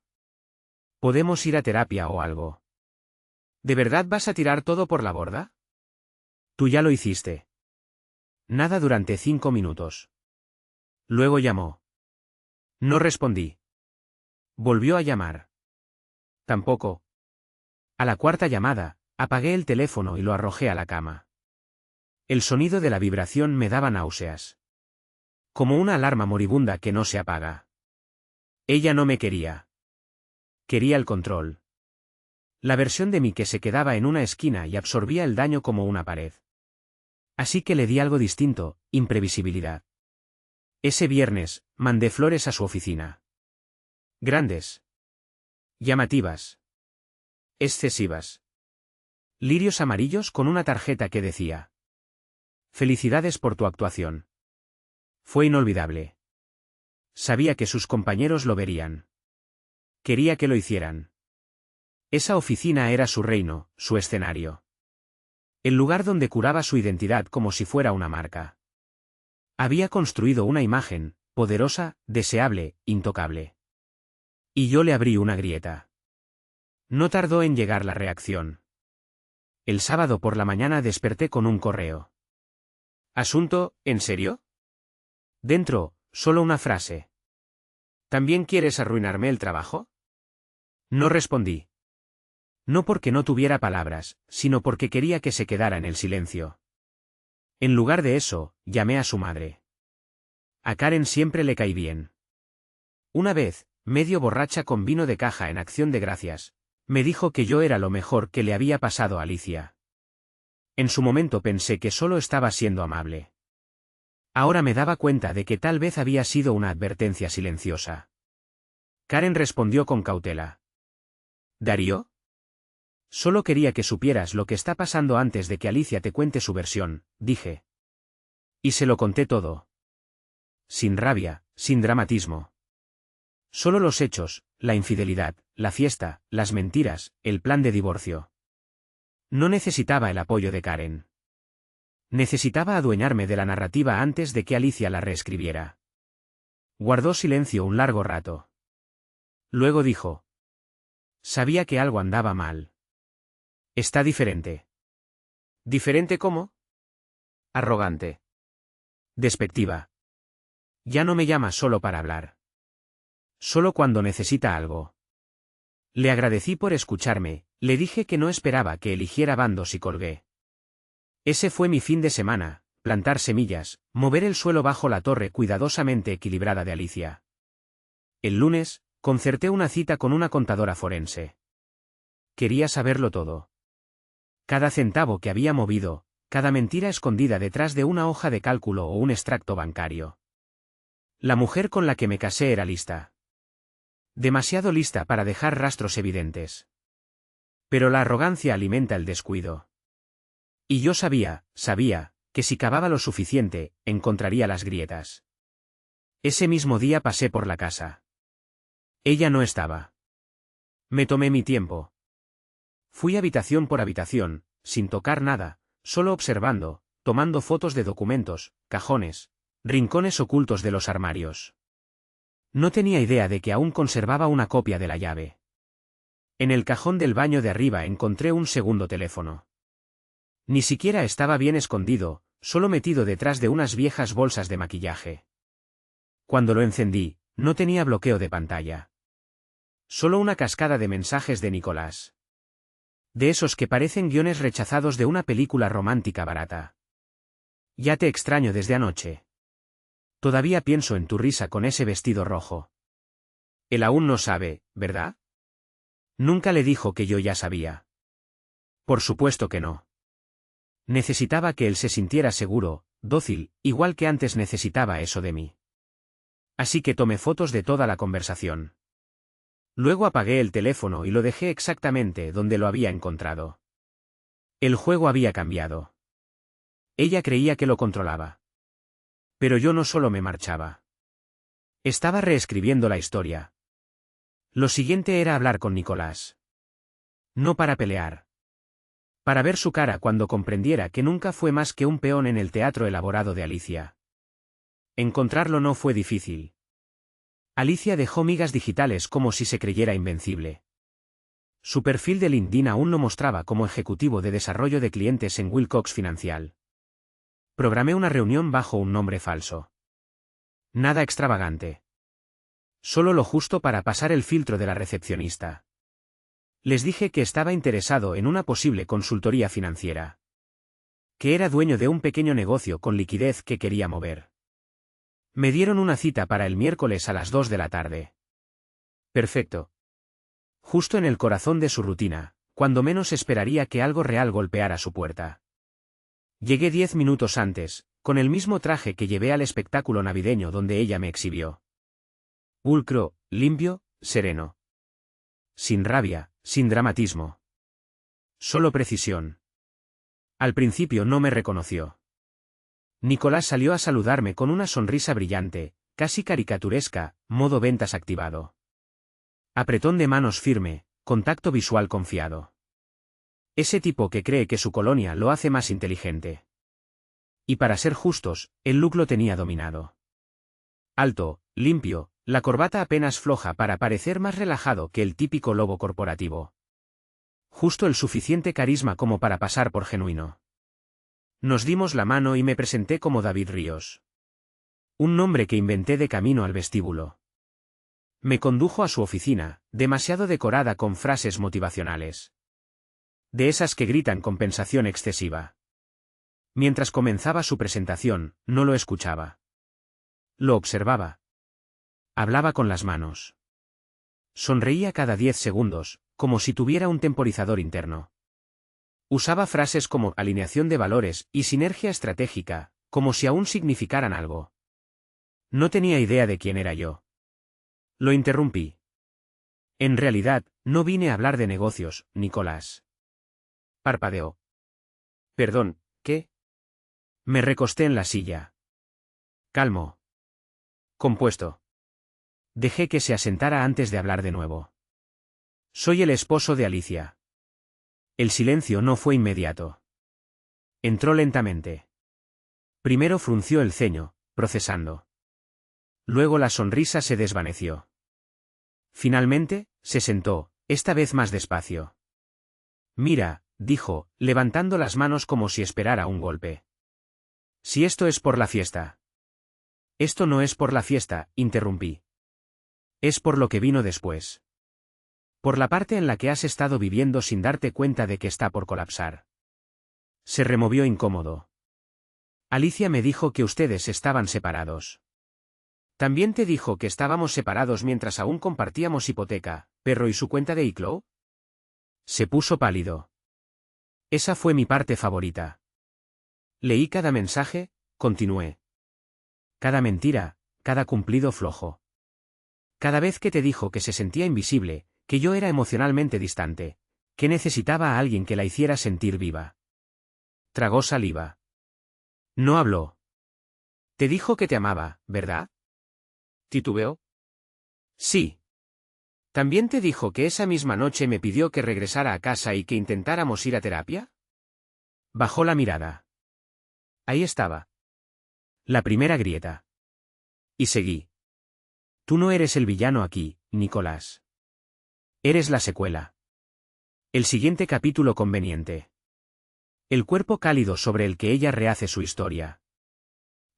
Podemos ir a terapia o algo. ¿De verdad vas a tirar todo por la borda? Tú ya lo hiciste. Nada durante 5 minutos. Luego llamó. No respondí. Volvió a llamar. Tampoco. A la 4ª llamada, apagué el teléfono y lo arrojé a la cama. El sonido de la vibración me daba náuseas. Como una alarma moribunda que no se apaga. Ella no me quería. Quería el control. La versión de mí que se quedaba en una esquina y absorbía el daño como una pared. Así que le di algo distinto, imprevisibilidad. Ese viernes, mandé flores a su oficina. Grandes. Llamativas. Excesivas. Lirios amarillos con una tarjeta que decía: Felicidades por tu actuación. Fue inolvidable. Sabía que sus compañeros lo verían. Quería que lo hicieran. Esa oficina era su reino, su escenario. El lugar donde curaba su identidad como si fuera una marca. Había construido una imagen, poderosa, deseable, intocable. Y yo le abrí una grieta. No tardó en llegar la reacción. El sábado por la mañana desperté con un correo. Asunto, ¿en serio? Dentro, solo una frase. ¿También quieres arruinarme el trabajo? No respondí. No porque no tuviera palabras, sino porque quería que se quedara en el silencio. En lugar de eso, llamé a su madre. A Karen siempre le caí bien. Una vez, medio borracha con vino de caja en Acción de Gracias, me dijo que yo era lo mejor que le había pasado a Alicia. En su momento pensé que solo estaba siendo amable. Ahora me daba cuenta de que tal vez había sido una advertencia silenciosa. Karen respondió con cautela. ¿Darío? Solo quería que supieras lo que está pasando antes de que Alicia te cuente su versión, dije. Y se lo conté todo. Sin rabia, sin dramatismo. Solo los hechos, la infidelidad, la fiesta, las mentiras, el plan de divorcio. No necesitaba el apoyo de Karen. Necesitaba adueñarme de la narrativa antes de que Alicia la reescribiera. Guardó silencio un largo rato. Luego dijo. Sabía que algo andaba mal. Está diferente. ¿Diferente cómo? Arrogante. Despectiva. Ya no me llama solo para hablar. Solo cuando necesita algo. Le agradecí por escucharme, le dije que no esperaba que eligiera bandos y colgué. Ese fue mi fin de semana, plantar semillas, mover el suelo bajo la torre cuidadosamente equilibrada de Alicia. El lunes, concerté una cita con una contadora forense. Quería saberlo todo. Cada centavo que había movido, cada mentira escondida detrás de una hoja de cálculo o un extracto bancario. La mujer con la que me casé era lista. Demasiado lista para dejar rastros evidentes. Pero la arrogancia alimenta el descuido. Y yo sabía, que si cavaba lo suficiente, encontraría las grietas. Ese mismo día pasé por la casa. Ella no estaba. Me tomé mi tiempo. Fui habitación por habitación, sin tocar nada, solo observando, tomando fotos de documentos, cajones, rincones ocultos de los armarios. No tenía idea de que aún conservaba una copia de la llave. En el cajón del baño de arriba encontré un segundo teléfono. Ni siquiera estaba bien escondido, solo metido detrás de unas viejas bolsas de maquillaje. Cuando lo encendí, no tenía bloqueo de pantalla. Solo una cascada de mensajes de Nicolás. De esos que parecen guiones rechazados de una película romántica barata. Ya te extraño desde anoche. Todavía pienso en tu risa con ese vestido rojo. Él aún no sabe, ¿verdad? Nunca le dijo que yo ya sabía. Por supuesto que no. Necesitaba que él se sintiera seguro, dócil, igual que antes necesitaba eso de mí. Así que tomé fotos de toda la conversación. Luego apagué el teléfono y lo dejé exactamente donde lo había encontrado. El juego había cambiado. Ella creía que lo controlaba. Pero yo no solo me marchaba. Estaba reescribiendo la historia. Lo siguiente era hablar con Nicolás. No para pelear. Para ver su cara cuando comprendiera que nunca fue más que un peón en el teatro elaborado de Alicia. Encontrarlo no fue difícil. Alicia dejó migas digitales como si se creyera invencible. Su perfil de LinkedIn aún no mostraba como ejecutivo de desarrollo de clientes en Wilcox Financial. Programé una reunión bajo un nombre falso. Nada extravagante. Solo lo justo para pasar el filtro de la recepcionista. Les dije que estaba interesado en una posible consultoría financiera. Que era dueño de un pequeño negocio con liquidez que quería mover. Me dieron una cita para el miércoles a las 2 de la tarde. Perfecto. Justo en el corazón de su rutina, cuando menos esperaría que algo real golpeara su puerta. Llegué 10 minutos antes, con el mismo traje que llevé al espectáculo navideño donde ella me exhibió. Pulcro, limpio, sereno. Sin rabia, sin dramatismo. Solo precisión. Al principio no me reconoció. Nicolás salió a saludarme con una sonrisa brillante, casi caricaturesca, modo ventas activado. Apretón de manos firme, contacto visual confiado. Ese tipo que cree que su colonia lo hace más inteligente. Y para ser justos, el look lo tenía dominado. Alto, limpio, la corbata apenas floja para parecer más relajado que el típico lobo corporativo. Justo el suficiente carisma como para pasar por genuino. Nos dimos la mano y me presenté como David Ríos. Un nombre que inventé de camino al vestíbulo. Me condujo a su oficina, demasiado decorada con frases motivacionales. De esas que gritan compensación excesiva. Mientras comenzaba su presentación, no lo escuchaba. Lo observaba. Hablaba con las manos. Sonreía cada 10 segundos, como si tuviera un temporizador interno. Usaba frases como alineación de valores y sinergia estratégica, como si aún significaran algo. No tenía idea de quién era yo. Lo interrumpí. En realidad, no vine a hablar de negocios, Nicolás. Parpadeó. Perdón, ¿qué? Me recosté en la silla. Calmo. Compuesto. Dejé que se asentara antes de hablar de nuevo. Soy el esposo de Alicia. El silencio no fue inmediato. Entró lentamente. Primero frunció el ceño, procesando. Luego la sonrisa se desvaneció. Finalmente, se sentó, esta vez más despacio. Mira, dijo, levantando las manos como si esperara un golpe. Si esto es por la fiesta. Esto no es por la fiesta, interrumpí. Es por lo que vino después. Por la parte en la que has estado viviendo sin darte cuenta de que está por colapsar. Se removió incómodo. Alicia me dijo que ustedes estaban separados. ¿También te dijo que estábamos separados mientras aún compartíamos hipoteca, perro y su cuenta de iCloud? Se puso pálido. Esa fue mi parte favorita. Leí cada mensaje, continué. Cada mentira, cada cumplido flojo. Cada vez que te dijo que se sentía invisible, que yo era emocionalmente distante, que necesitaba a alguien que la hiciera sentir viva. Tragó saliva. No habló. Te dijo que te amaba, ¿verdad? ¿Titubeó? Sí. ¿También te dijo que esa misma noche me pidió que regresara a casa y que intentáramos ir a terapia? Bajó la mirada. Ahí estaba. La primera grieta. Y seguí. Tú no eres el villano aquí, Nicolás. Eres la secuela. El siguiente capítulo conveniente. El cuerpo cálido sobre el que ella rehace su historia.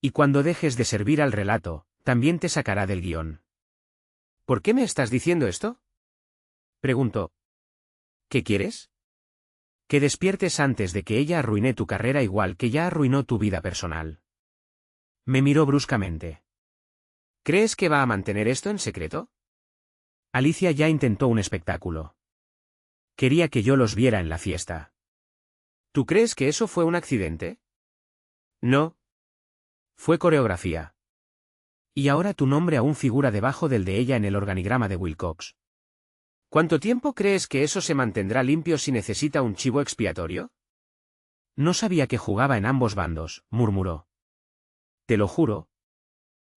Y cuando dejes de servir al relato, también te sacará del guión. ¿Por qué me estás diciendo esto? Preguntó. ¿Qué quieres? Que despiertes antes de que ella arruine tu carrera igual que ya arruinó tu vida personal. Me miró bruscamente. ¿Crees que va a mantener esto en secreto? Alicia ya intentó un espectáculo. Quería que yo los viera en la fiesta. ¿Tú crees que eso fue un accidente? No. Fue coreografía. Y ahora tu nombre aún figura debajo del de ella en el organigrama de Wilcox. ¿Cuánto tiempo crees que eso se mantendrá limpio si necesita un chivo expiatorio? No sabía que jugaba en ambos bandos, murmuró. Te lo juro.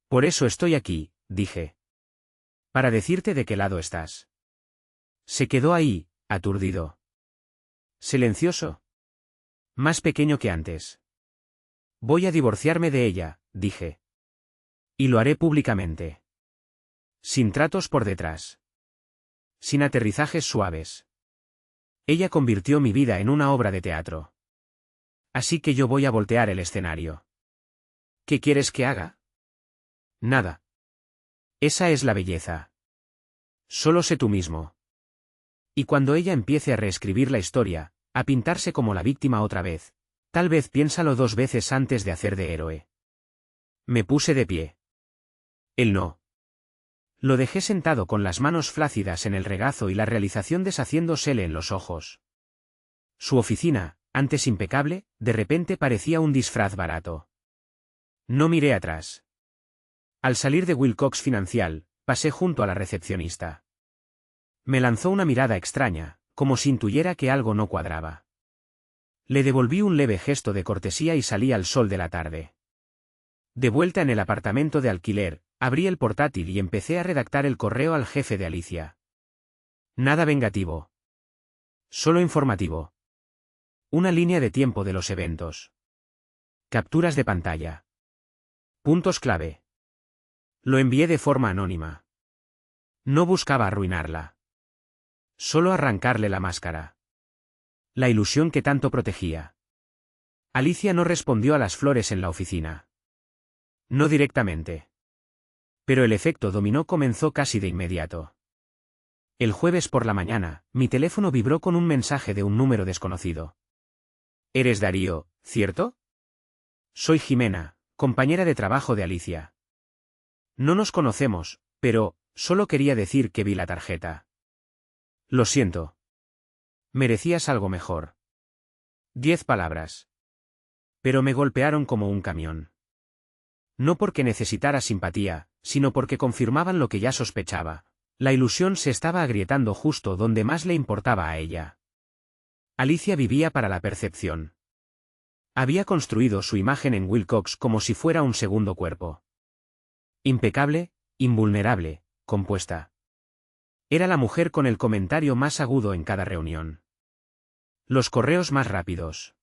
Por eso estoy aquí, dije. Para decirte de qué lado estás. Se quedó ahí, aturdido. Silencioso. Más pequeño que antes. Voy a divorciarme de ella, dije. Y lo haré públicamente. Sin tratos por detrás. Sin aterrizajes suaves. Ella convirtió mi vida en una obra de teatro. Así que yo voy a voltear el escenario. ¿Qué quieres que haga? Nada. Esa es la belleza. Solo sé tú mismo. Y cuando ella empiece a reescribir la historia, a pintarse como la víctima otra vez, tal vez piénsalo 2 veces antes de hacer de héroe. Me puse de pie. Él no. Lo dejé sentado con las manos flácidas en el regazo y la realización deshaciéndosele en los ojos. Su oficina, antes impecable, de repente parecía un disfraz barato. No miré atrás. Al salir de Wilcox Financial, pasé junto a la recepcionista. Me lanzó una mirada extraña, como si intuyera que algo no cuadraba. Le devolví un leve gesto de cortesía y salí al sol de la tarde. De vuelta en el apartamento de alquiler, abrí el portátil y empecé a redactar el correo al jefe de Alicia. Nada vengativo. Solo informativo. Una línea de tiempo de los eventos. Capturas de pantalla. Puntos clave. Lo envié de forma anónima. No buscaba arruinarla. Solo arrancarle la máscara. La ilusión que tanto protegía. Alicia no respondió a las flores en la oficina. No directamente. Pero el efecto dominó comenzó casi de inmediato. El jueves por la mañana, mi teléfono vibró con un mensaje de un número desconocido. ¿Eres Darío, cierto? Soy Jimena, compañera de trabajo de Alicia. No nos conocemos, pero, solo quería decir que vi la tarjeta. Lo siento. Merecías algo mejor. 10 palabras. Pero me golpearon como un camión. No porque necesitara simpatía, sino porque confirmaban lo que ya sospechaba. La ilusión se estaba agrietando justo donde más le importaba a ella. Alicia vivía para la percepción. Había construido su imagen en Wilcox como si fuera un segundo cuerpo. Impecable, invulnerable, compuesta. Era la mujer con el comentario más agudo en cada reunión. Los correos más rápidos.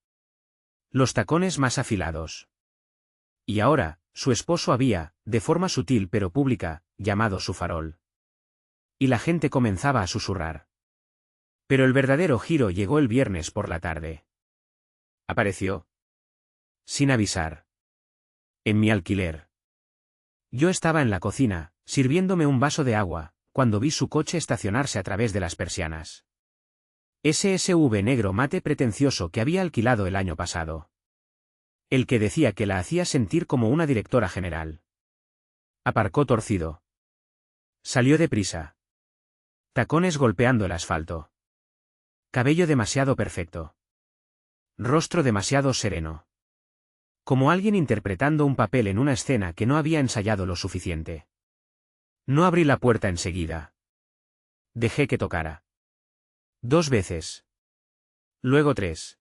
Los tacones más afilados. Y ahora, su esposo había, de forma sutil pero pública, llamado su farol. Y la gente comenzaba a susurrar. Pero el verdadero giro llegó el viernes por la tarde. Apareció. Sin avisar. En mi alquiler. Yo estaba en la cocina, sirviéndome un vaso de agua, cuando vi su coche estacionarse a través de las persianas. Ese SUV negro mate pretencioso que había alquilado el año pasado. El que decía que la hacía sentir como una directora general. Aparcó torcido. Salió deprisa. Tacones golpeando el asfalto. Cabello demasiado perfecto. Rostro demasiado sereno. Como alguien interpretando un papel en una escena que no había ensayado lo suficiente. No abrí la puerta enseguida. Dejé que tocara. 2 veces. Luego 3.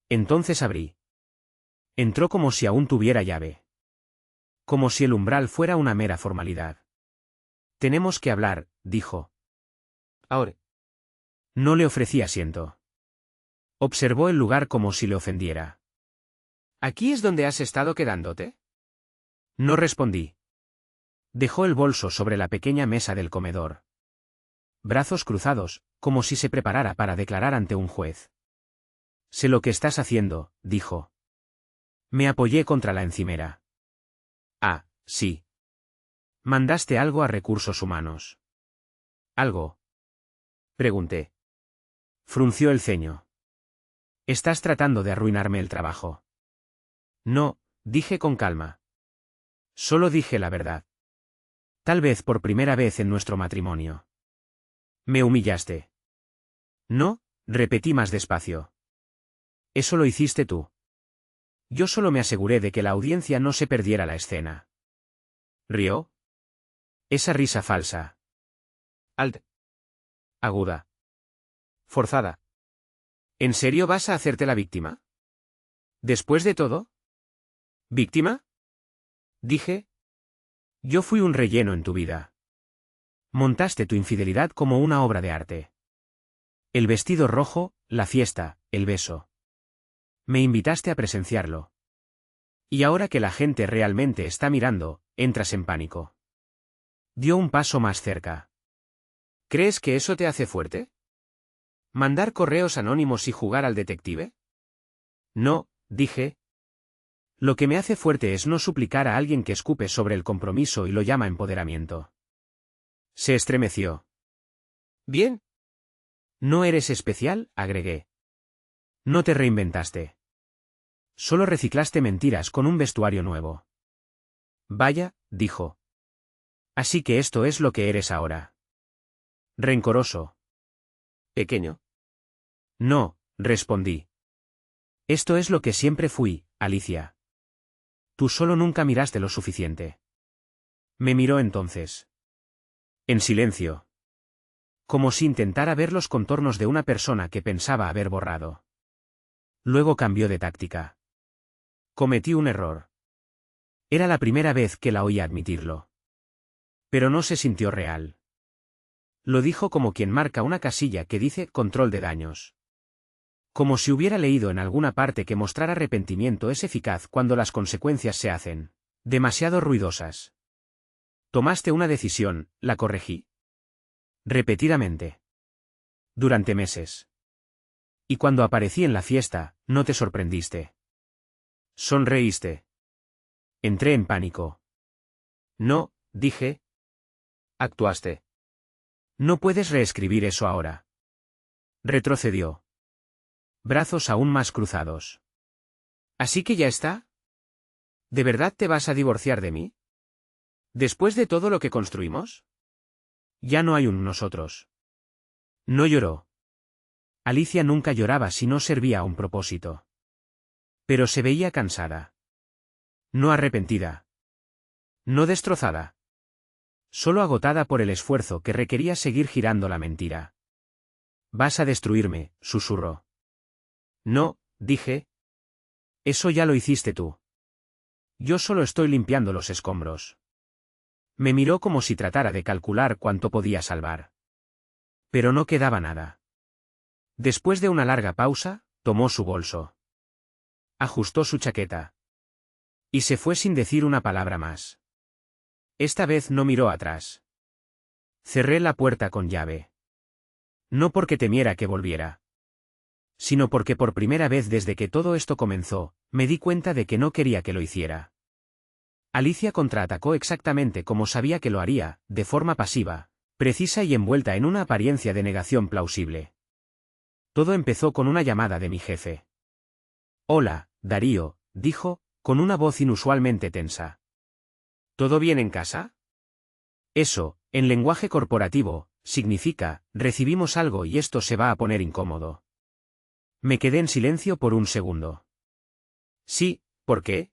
Entonces abrí. Entró como si aún tuviera llave. Como si el umbral fuera una mera formalidad. Tenemos que hablar, dijo. Ahora. No le ofrecí asiento. Observó el lugar como si le ofendiera. ¿Aquí es donde has estado quedándote? No respondí. Dejó el bolso sobre la pequeña mesa del comedor. Brazos cruzados, como si se preparara para declarar ante un juez. Sé lo que estás haciendo, dijo. Me apoyé contra la encimera. Ah, sí. Mandaste algo a recursos humanos. ¿Algo? Pregunté. Frunció el ceño. Estás tratando de arruinarme el trabajo. No, dije con calma. Solo dije la verdad. Tal vez por primera vez en nuestro matrimonio. Me humillaste. No, repetí más despacio. Eso lo hiciste tú. Yo solo me aseguré de que la audiencia no se perdiera la escena. ¿Rió? Esa risa falsa. Alta. Aguda. Forzada. ¿En serio vas a hacerte la víctima? ¿Después de todo? ¿Víctima? Dije. Yo fui un relleno en tu vida. Montaste tu infidelidad como una obra de arte. El vestido rojo, la fiesta, el beso. Me invitaste a presenciarlo. Y ahora que la gente realmente está mirando, entras en pánico. Dio un paso más cerca. ¿Crees que eso te hace fuerte? ¿Mandar correos anónimos y jugar al detective? No, dije. Lo que me hace fuerte es no suplicar a alguien que escupe sobre el compromiso y lo llama empoderamiento. Se estremeció. Bien. No eres especial, agregué. No te reinventaste. Solo reciclaste mentiras con un vestuario nuevo. Vaya, dijo. Así que esto es lo que eres ahora. Rencoroso. Pequeño. No, respondí. Esto es lo que siempre fui, Alicia. Tú solo nunca miraste lo suficiente. Me miró entonces. En silencio. Como si intentara ver los contornos de una persona que pensaba haber borrado. Luego cambió de táctica. Cometí un error. Era la primera vez que la oía admitirlo. Pero no se sintió real. Lo dijo como quien marca una casilla que dice control de daños. Como si hubiera leído en alguna parte que mostrar arrepentimiento es eficaz cuando las consecuencias se hacen demasiado ruidosas. Tomaste una decisión, la corregí. Repetidamente. Durante meses. Y cuando aparecí en la fiesta, no te sorprendiste. Sonreíste. Entré en pánico. No, dije. Actuaste. No puedes reescribir eso ahora. Retrocedió. Brazos aún más cruzados. ¿Así que ya está? ¿De verdad te vas a divorciar de mí? ¿Después de todo lo que construimos? Ya no hay un nosotros. No lloró. Alicia nunca lloraba si no servía a un propósito. Pero se veía cansada. No arrepentida. No destrozada. Solo agotada por el esfuerzo que requería seguir girando la mentira. Vas a destruirme, susurró. No, dije. Eso ya lo hiciste tú. Yo solo estoy limpiando los escombros. Me miró como si tratara de calcular cuánto podía salvar. Pero no quedaba nada. Después de una larga pausa, tomó su bolso. Ajustó su chaqueta. Y se fue sin decir una palabra más. Esta vez no miró atrás. Cerré la puerta con llave. No porque temiera que volviera. Sino porque por primera vez desde que todo esto comenzó, me di cuenta de que no quería que lo hiciera. Alicia contraatacó exactamente como sabía que lo haría, de forma pasiva, precisa y envuelta en una apariencia de negación plausible. Todo empezó con una llamada de mi jefe. Hola, Darío, dijo, con una voz inusualmente tensa. ¿Todo bien en casa? Eso, en lenguaje corporativo, significa, recibimos algo y esto se va a poner incómodo. Me quedé en silencio por un segundo. Sí, ¿por qué?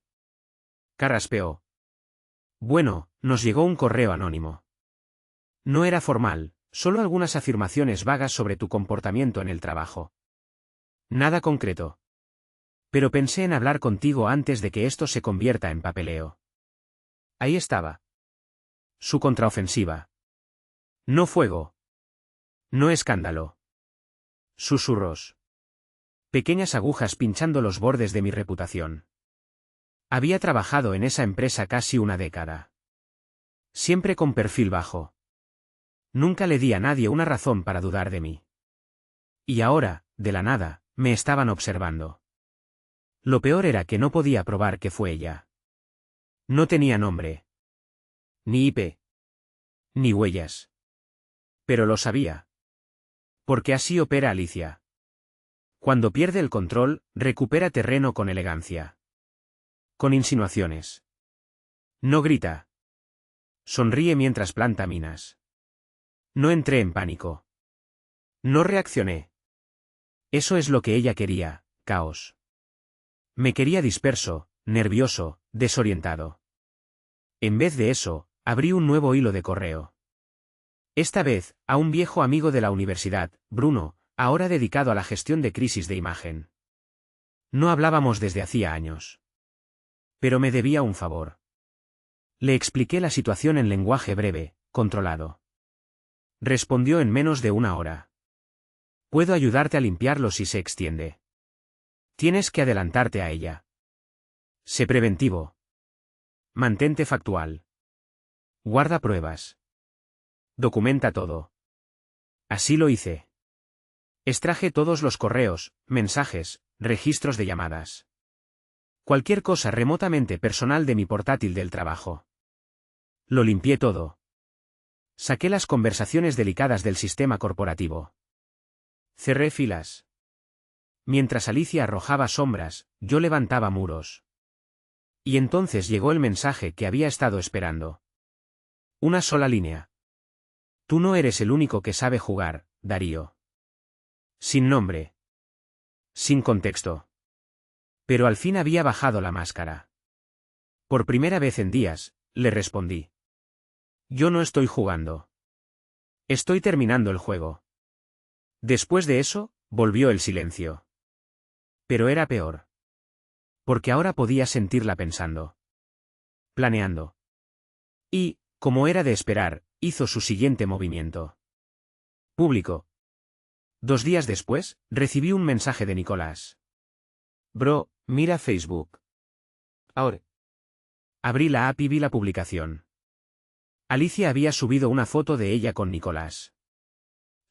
Carraspeó. Bueno, nos llegó un correo anónimo. No era formal, solo algunas afirmaciones vagas sobre tu comportamiento en el trabajo. Nada concreto. Pero pensé en hablar contigo antes de que esto se convierta en papeleo. Ahí estaba. Su contraofensiva. No fuego. No escándalo. Susurros. Pequeñas agujas pinchando los bordes de mi reputación. Había trabajado en esa empresa casi una década. Siempre con perfil bajo. Nunca le di a nadie una razón para dudar de mí. Y ahora, de la nada, me estaban observando. Lo peor era que no podía probar que fue ella. No tenía nombre. Ni IP. Ni huellas. Pero lo sabía. Porque así opera Alicia. Cuando pierde el control, recupera terreno con elegancia. Con insinuaciones. No grita. Sonríe mientras planta minas. No entré en pánico. No reaccioné. Eso es lo que ella quería, caos. Me quería disperso, nervioso, desorientado. En vez de eso, abrí un nuevo hilo de correo. Esta vez, a un viejo amigo de la universidad, Bruno, ahora dedicado a la gestión de crisis de imagen. No hablábamos desde hacía años. Pero me debía un favor. Le expliqué la situación en lenguaje breve, controlado. Respondió en menos de una hora. Puedo ayudarte a limpiarlo si se extiende. Tienes que adelantarte a ella. Sé preventivo. Mantente factual. Guarda pruebas. Documenta todo. Así lo hice. Extraje todos los correos, mensajes, registros de llamadas. Cualquier cosa remotamente personal de mi portátil del trabajo. Lo limpié todo. Saqué las conversaciones delicadas del sistema corporativo. Cerré filas. Mientras Alicia arrojaba sombras, yo levantaba muros. Y entonces llegó el mensaje que había estado esperando. Una sola línea. Tú no eres el único que sabe jugar, Darío. Sin nombre. Sin contexto. Pero al fin había bajado la máscara. Por primera vez en días, le respondí. Yo no estoy jugando. Estoy terminando el juego. Después de eso, volvió el silencio. Pero era peor. Porque ahora podía sentirla pensando. Planeando. Y, como era de esperar, hizo su siguiente movimiento. Público. 2 días después, recibí un mensaje de Nicolás. Bro, mira Facebook. Ahora. Abrí la app y vi la publicación. Alicia había subido una foto de ella con Nicolás.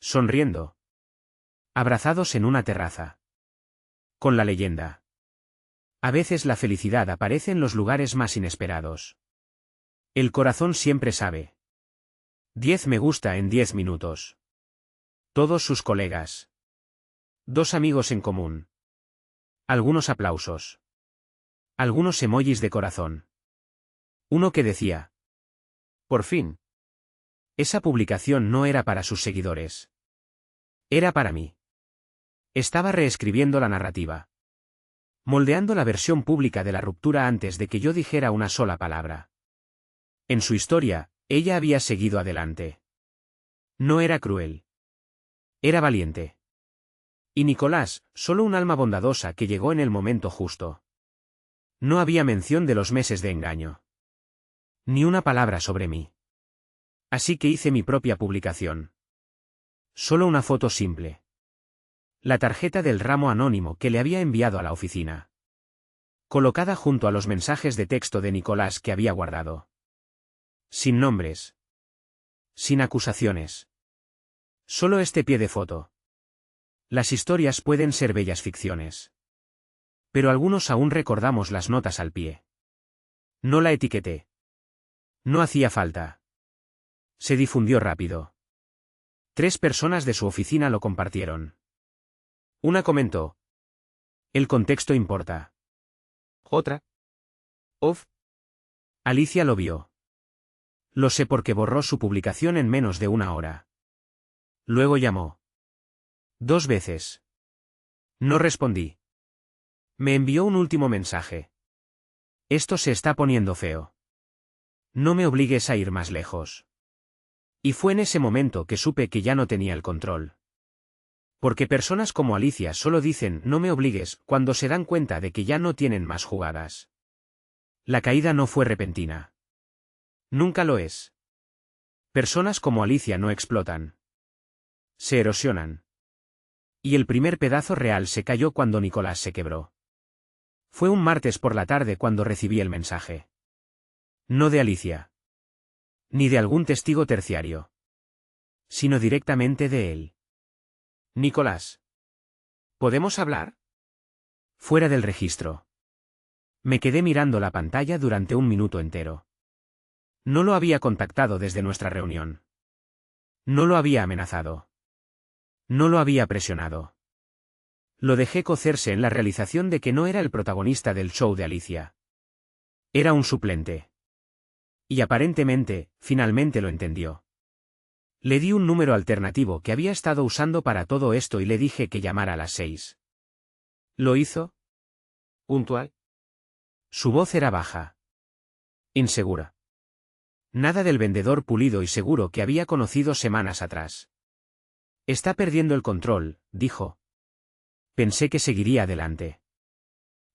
Sonriendo. Abrazados en una terraza. Con la leyenda. A veces la felicidad aparece en los lugares más inesperados. El corazón siempre sabe. 10 me gusta en 10 minutos. Todos sus colegas. 2 amigos en común. Algunos aplausos. Algunos emojis de corazón. Uno que decía. Por fin. Esa publicación no era para sus seguidores. Era para mí. Estaba reescribiendo la narrativa. Moldeando la versión pública de la ruptura antes de que yo dijera una sola palabra. En su historia, ella había seguido adelante. No era cruel. Era valiente. Y Nicolás, solo un alma bondadosa que llegó en el momento justo. No había mención de los meses de engaño. Ni una palabra sobre mí. Así que hice mi propia publicación. Solo una foto simple. La tarjeta del ramo anónimo que le había enviado a la oficina. Colocada junto a los mensajes de texto de Nicolás que había guardado. Sin nombres. Sin acusaciones. Solo este pie de foto. Las historias pueden ser bellas ficciones. Pero algunos aún recordamos las notas al pie. No la etiqueté. No hacía falta. Se difundió rápido. 3 personas de su oficina lo compartieron. Una comentó. El contexto importa. Otra. Of. Alicia lo vio. Lo sé porque borró su publicación en menos de una hora. Luego llamó. 2 veces. No respondí. Me envió un último mensaje. Esto se está poniendo feo. No me obligues a ir más lejos. Y fue en ese momento que supe que ya no tenía el control. Porque personas como Alicia solo dicen no me obligues cuando se dan cuenta de que ya no tienen más jugadas. La caída no fue repentina. Nunca lo es. Personas como Alicia no explotan. Se erosionan. Y el primer pedazo real se cayó cuando Nicolás se quebró. Fue un martes por la tarde cuando recibí el mensaje. No de Alicia. Ni de algún testigo terciario. Sino directamente de él. Nicolás. ¿Podemos hablar? Fuera del registro. Me quedé mirando la pantalla durante un minuto entero. No lo había contactado desde nuestra reunión. No lo había amenazado. No lo había presionado. Lo dejé cocerse en la realización de que no era el protagonista del show de Alicia. Era un suplente. Y aparentemente, finalmente lo entendió. Le di un número alternativo que había estado usando para todo esto y le dije que llamara a las 6. ¿Lo hizo? ¿Puntual? Su voz era baja. Insegura. Nada del vendedor pulido y seguro que había conocido semanas atrás. Está perdiendo el control, dijo. Pensé que seguiría adelante.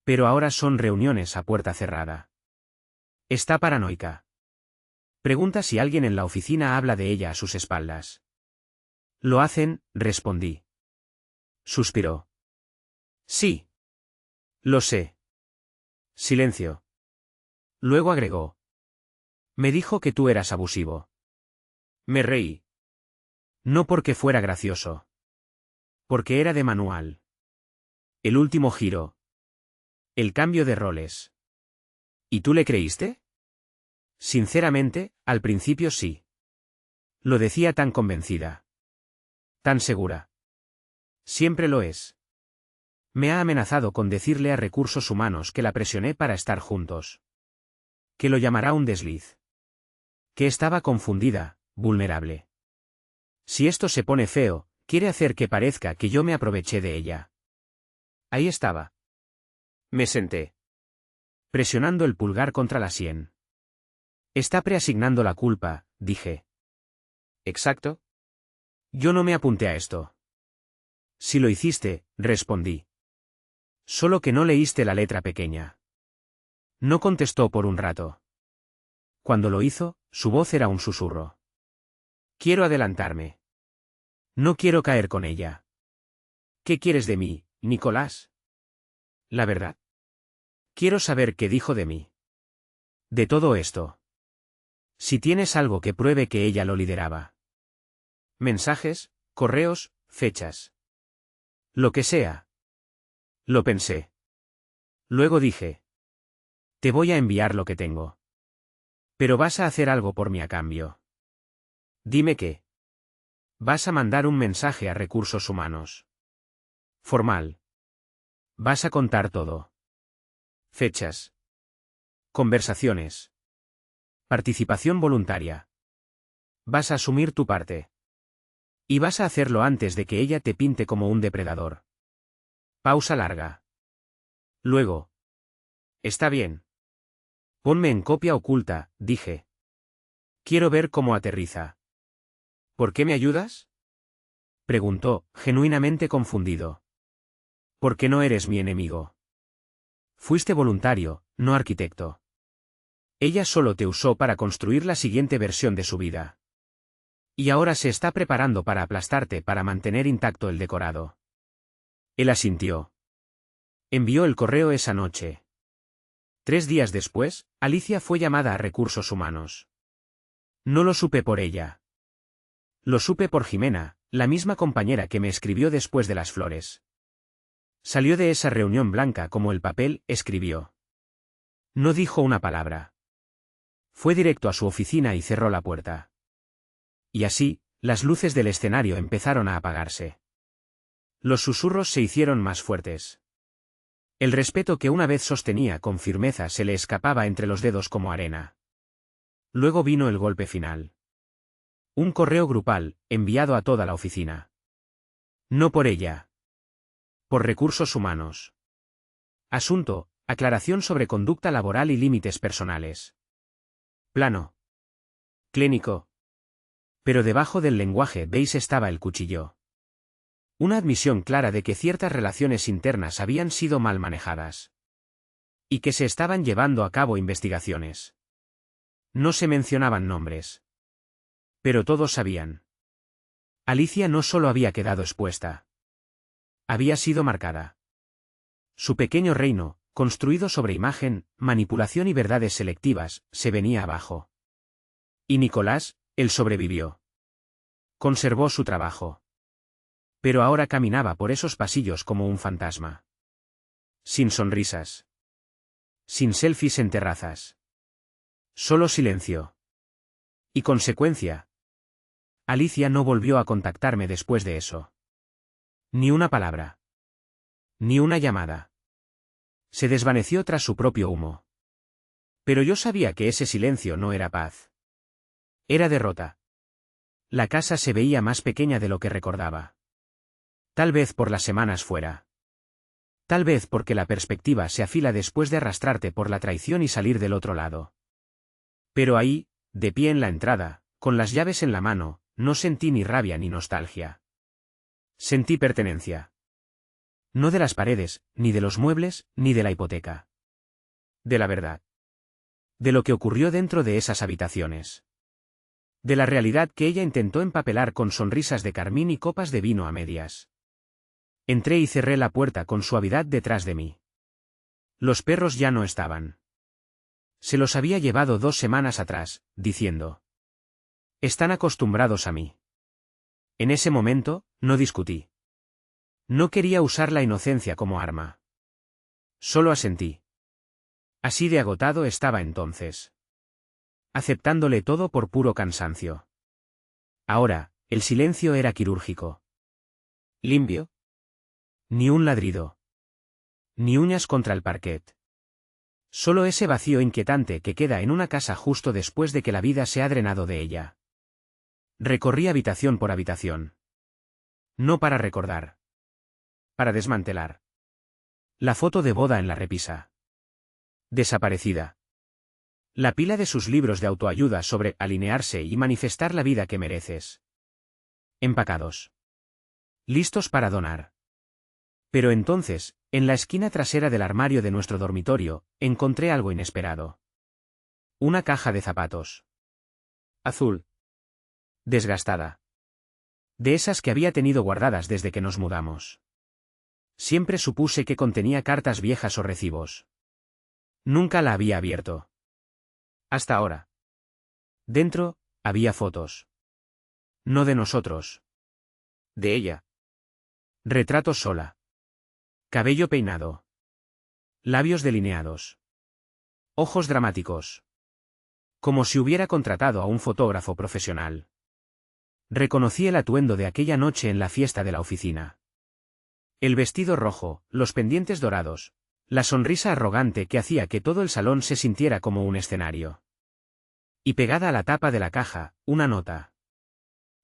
Pero ahora son reuniones a puerta cerrada. Está paranoica. Pregunta si alguien en la oficina habla de ella a sus espaldas. Lo hacen, respondí. Suspiró. Sí. Lo sé. Silencio. Luego agregó. Me dijo que tú eras abusivo. Me reí. No porque fuera gracioso. Porque era de manual. El último giro. El cambio de roles. ¿Y tú le creíste? Sinceramente, al principio sí. Lo decía tan convencida. Tan segura. Siempre lo es. Me ha amenazado con decirle a Recursos Humanos que la presioné para estar juntos. Que lo llamará un desliz. Que estaba confundida, vulnerable. Si esto se pone feo, quiere hacer que parezca que yo me aproveché de ella. Ahí estaba. Me senté. Presionando el pulgar contra la sien. Está preasignando la culpa, dije. ¿Exacto? Yo no me apunté a esto. Si lo hiciste, respondí. Solo que no leíste la letra pequeña. No contestó por un rato. Cuando lo hizo, su voz era un susurro. Quiero adelantarme. No quiero caer con ella. ¿Qué quieres de mí, Nicolás? La verdad. Quiero saber qué dijo de mí. De todo esto. Si tienes algo que pruebe que ella lo lideraba. Mensajes, correos, fechas. Lo que sea. Lo pensé. Luego dije. Te voy a enviar lo que tengo. Pero vas a hacer algo por mí a cambio. Dime qué. Vas a mandar un mensaje a Recursos Humanos. Formal. Vas a contar todo. Fechas. Conversaciones. Participación voluntaria. Vas a asumir tu parte. Y vas a hacerlo antes de que ella te pinte como un depredador. Pausa larga. Luego. Está bien. Ponme en copia oculta, dije. Quiero ver cómo aterriza. ¿Por qué me ayudas? Preguntó, genuinamente confundido. Porque no eres mi enemigo. Fuiste voluntario, no arquitecto. Ella solo te usó para construir la siguiente versión de su vida. Y ahora se está preparando para aplastarte para mantener intacto el decorado. Él asintió. Envió el correo esa noche. 3 días después, Alicia fue llamada a Recursos Humanos. No lo supe por ella. Lo supe por Jimena, la misma compañera que me escribió después de las flores. Salió de esa reunión blanca como el papel, escribió. No dijo una palabra. Fue directo a su oficina y cerró la puerta. Y así, las luces del escenario empezaron a apagarse. Los susurros se hicieron más fuertes. El respeto que una vez sostenía con firmeza se le escapaba entre los dedos como arena. Luego vino el golpe final. Un correo grupal, enviado a toda la oficina. No por ella. Por Recursos Humanos. Asunto, aclaración sobre conducta laboral y límites personales. Plano. Clínico. Pero debajo del lenguaje beige estaba el cuchillo. Una admisión clara de que ciertas relaciones internas habían sido mal manejadas. Y que se estaban llevando a cabo investigaciones. No se mencionaban nombres. Pero todos sabían. Alicia no solo había quedado expuesta. Había sido marcada. Su pequeño reino, construido sobre imagen, manipulación y verdades selectivas, se venía abajo. Y Nicolás, él sobrevivió. Conservó su trabajo. Pero ahora caminaba por esos pasillos como un fantasma. Sin sonrisas. Sin selfies en terrazas. Solo silencio. Y consecuencia. Alicia no volvió a contactarme después de eso. Ni una palabra. Ni una llamada. Se desvaneció tras su propio humo. Pero yo sabía que ese silencio no era paz. Era derrota. La casa se veía más pequeña de lo que recordaba. Tal vez por las semanas fuera. Tal vez porque la perspectiva se afila después de arrastrarte por la traición y salir del otro lado. Pero ahí, de pie en la entrada, con las llaves en la mano, no sentí ni rabia ni nostalgia. Sentí pertenencia. No de las paredes, ni de los muebles, ni de la hipoteca. De la verdad. De lo que ocurrió dentro de esas habitaciones. De la realidad que ella intentó empapelar con sonrisas de carmín y copas de vino a medias. Entré y cerré la puerta con suavidad detrás de mí. Los perros ya no estaban. Se los había llevado 2 semanas atrás, diciendo: están acostumbrados a mí. En ese momento, no discutí. No quería usar la inocencia como arma. Solo asentí. Así de agotado estaba entonces. Aceptándole todo por puro cansancio. Ahora, el silencio era quirúrgico. Limpio. Ni un ladrido. Ni uñas contra el parquet. Solo ese vacío inquietante que queda en una casa justo después de que la vida se ha drenado de ella. Recorrí habitación por habitación. No para recordar. Para desmantelar. La foto de boda en la repisa. Desaparecida. La pila de sus libros de autoayuda sobre alinearse y manifestar la vida que mereces. Empacados. Listos para donar. Pero entonces, en la esquina trasera del armario de nuestro dormitorio, encontré algo inesperado. Una caja de zapatos. Azul. Desgastada. De esas que había tenido guardadas desde que nos mudamos. Siempre supuse que contenía cartas viejas o recibos. Nunca la había abierto. Hasta ahora. Dentro, había fotos. No de nosotros. De ella. Retratos sola. Cabello peinado. Labios delineados. Ojos dramáticos. Como si hubiera contratado a un fotógrafo profesional. Reconocí el atuendo de aquella noche en la fiesta de la oficina. El vestido rojo, los pendientes dorados, la sonrisa arrogante que hacía que todo el salón se sintiera como un escenario. Y pegada a la tapa de la caja, una nota.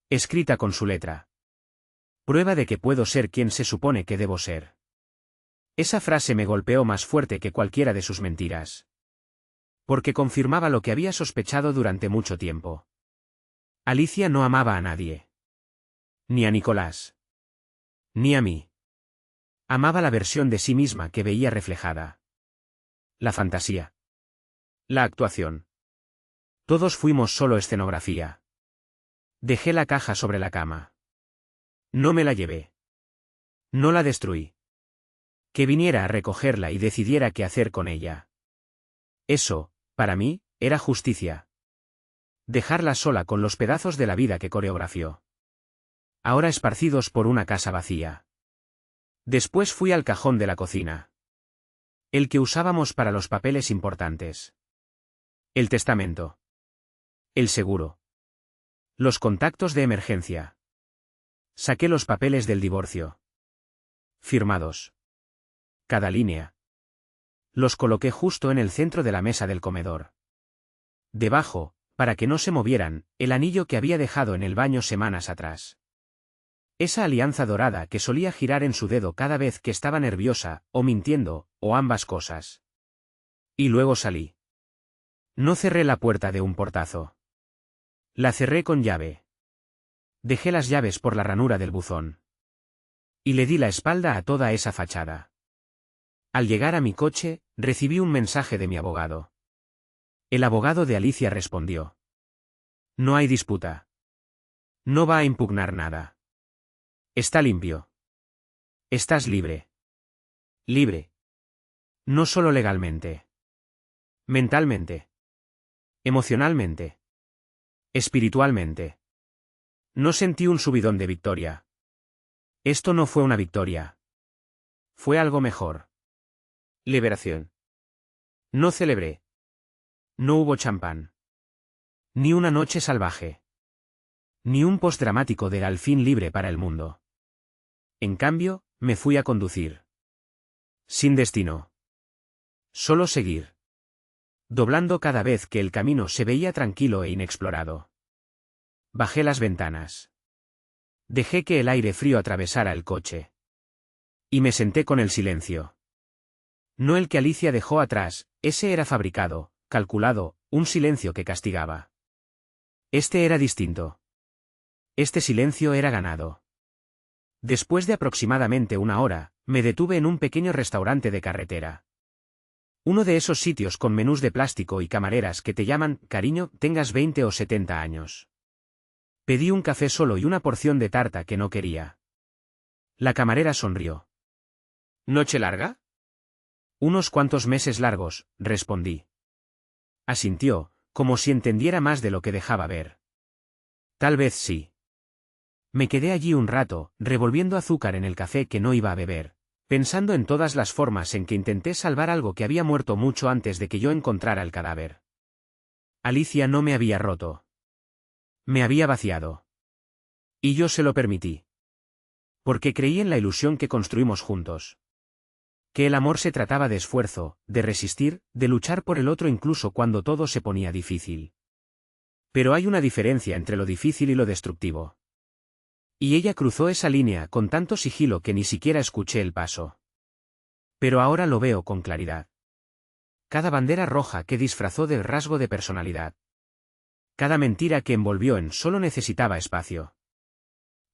Escrita con su letra. Prueba de que puedo ser quien se supone que debo ser. Esa frase me golpeó más fuerte que cualquiera de sus mentiras. Porque confirmaba lo que había sospechado durante mucho tiempo. Alicia no amaba a nadie. Ni a Nicolás. Ni a mí. Amaba la versión de sí misma que veía reflejada. La fantasía. La actuación. Todos fuimos solo escenografía. Dejé la caja sobre la cama. No me la llevé. No la destruí. Que viniera a recogerla y decidiera qué hacer con ella. Eso, para mí, era justicia. Dejarla sola con los pedazos de la vida que coreografió. Ahora esparcidos por una casa vacía. Después fui al cajón de la cocina. El que usábamos para los papeles importantes. El testamento. El seguro. Los contactos de emergencia. Saqué los papeles del divorcio. Firmados. Cada línea. Los coloqué justo en el centro de la mesa del comedor. Debajo, para que no se movieran, el anillo que había dejado en el baño semanas atrás. Esa alianza dorada que solía girar en su dedo cada vez que estaba nerviosa, o mintiendo, o ambas cosas. Y luego salí. No cerré la puerta de un portazo. La cerré con llave. Dejé las llaves por la ranura del buzón. Y le di la espalda a toda esa fachada. Al llegar a mi coche, recibí un mensaje de mi abogado. El abogado de Alicia respondió: no hay disputa. No va a impugnar nada. Está limpio. Estás libre. Libre. No solo legalmente. Mentalmente. Emocionalmente. Espiritualmente. No sentí un subidón de victoria. Esto no fue una victoria. Fue algo mejor. Liberación. No celebré. No hubo champán. Ni una noche salvaje. Ni un post dramático de al fin libre para el mundo. En cambio, me fui a conducir. Sin destino. Solo seguir. Doblando cada vez que el camino se veía tranquilo e inexplorado. Bajé las ventanas. Dejé que el aire frío atravesara el coche. Y me senté con el silencio. No el que Alicia dejó atrás, ese era fabricado, calculado, un silencio que castigaba. Este era distinto. Este silencio era ganado. Después de aproximadamente una hora, me detuve en un pequeño restaurante de carretera. Uno de esos sitios con menús de plástico y camareras que te llaman, cariño, tengas 20 o 70 años. Pedí un café solo y una porción de tarta que no quería. La camarera sonrió. ¿Noche larga? Unos cuantos meses largos, respondí. Asintió, como si entendiera más de lo que dejaba ver. Tal vez sí. Me quedé allí un rato, revolviendo azúcar en el café que no iba a beber, pensando en todas las formas en que intenté salvar algo que había muerto mucho antes de que yo encontrara el cadáver. Alicia no me había roto. Me había vaciado. Y yo se lo permití. Porque creí en la ilusión que construimos juntos. Que el amor se trataba de esfuerzo, de resistir, de luchar por el otro incluso cuando todo se ponía difícil. Pero hay una diferencia entre lo difícil y lo destructivo. Y ella cruzó esa línea con tanto sigilo que ni siquiera escuché el paso. Pero ahora lo veo con claridad. Cada bandera roja que disfrazó de rasgo de personalidad. Cada mentira que envolvió en solo necesitaba espacio.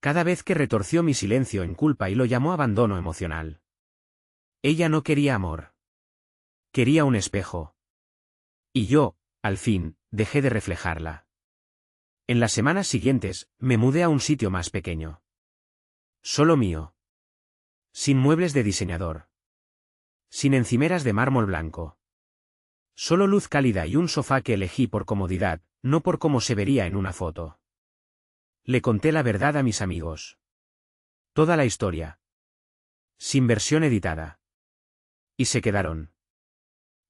Cada vez que retorció mi silencio en culpa y lo llamó abandono emocional. Ella no quería amor. Quería un espejo. Y yo, al fin, dejé de reflejarla. En las semanas siguientes, me mudé a un sitio más pequeño. Solo mío. Sin muebles de diseñador. Sin encimeras de mármol blanco. Solo luz cálida y un sofá que elegí por comodidad, no por cómo se vería en una foto. Le conté la verdad a mis amigos. Toda la historia. Sin versión editada. Y se quedaron.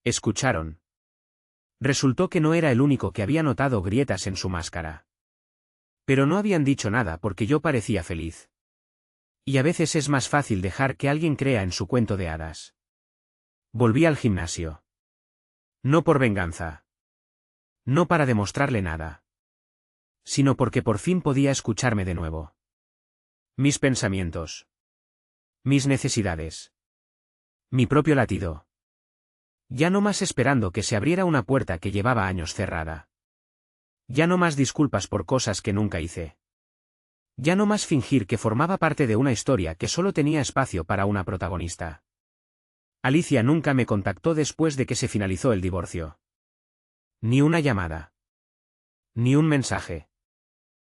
Escucharon. Resultó que no era el único que había notado grietas en su máscara. Pero no habían dicho nada porque yo parecía feliz. Y a veces es más fácil dejar que alguien crea en su cuento de hadas. Volví al gimnasio. No por venganza. No para demostrarle nada. Sino porque por fin podía escucharme de nuevo. Mis pensamientos. Mis necesidades. Mi propio latido. Ya no más esperando que se abriera una puerta que llevaba años cerrada. Ya no más disculpas por cosas que nunca hice. Ya no más fingir que formaba parte de una historia que solo tenía espacio para una protagonista. Alicia nunca me contactó después de que se finalizó el divorcio. Ni una llamada. Ni un mensaje.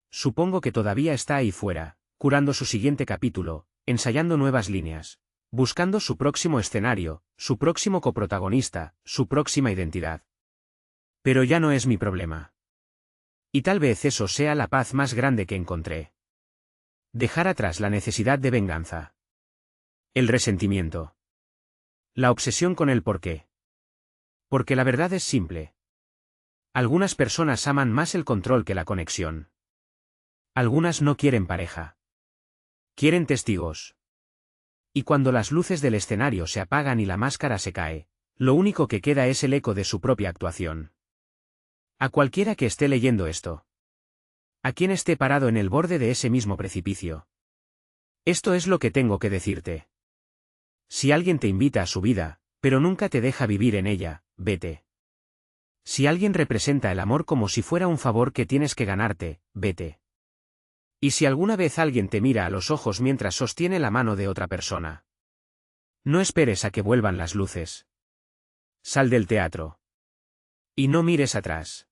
Supongo que todavía está ahí fuera, curando su siguiente capítulo, ensayando nuevas líneas, buscando su próximo escenario, su próximo coprotagonista, su próxima identidad. Pero ya no es mi problema. Y tal vez eso sea la paz más grande que encontré. Dejar atrás la necesidad de venganza. El resentimiento. La obsesión con el porqué. Porque la verdad es simple. Algunas personas aman más el control que la conexión. Algunas no quieren pareja. Quieren testigos. Y cuando las luces del escenario se apagan y la máscara se cae, lo único que queda es el eco de su propia actuación. A cualquiera que esté leyendo esto. A quien esté parado en el borde de ese mismo precipicio. Esto es lo que tengo que decirte. Si alguien te invita a su vida, pero nunca te deja vivir en ella, vete. Si alguien representa el amor como si fuera un favor que tienes que ganarte, vete. Y si alguna vez alguien te mira a los ojos mientras sostiene la mano de otra persona, no esperes a que vuelvan las luces. Sal del teatro. Y no mires atrás.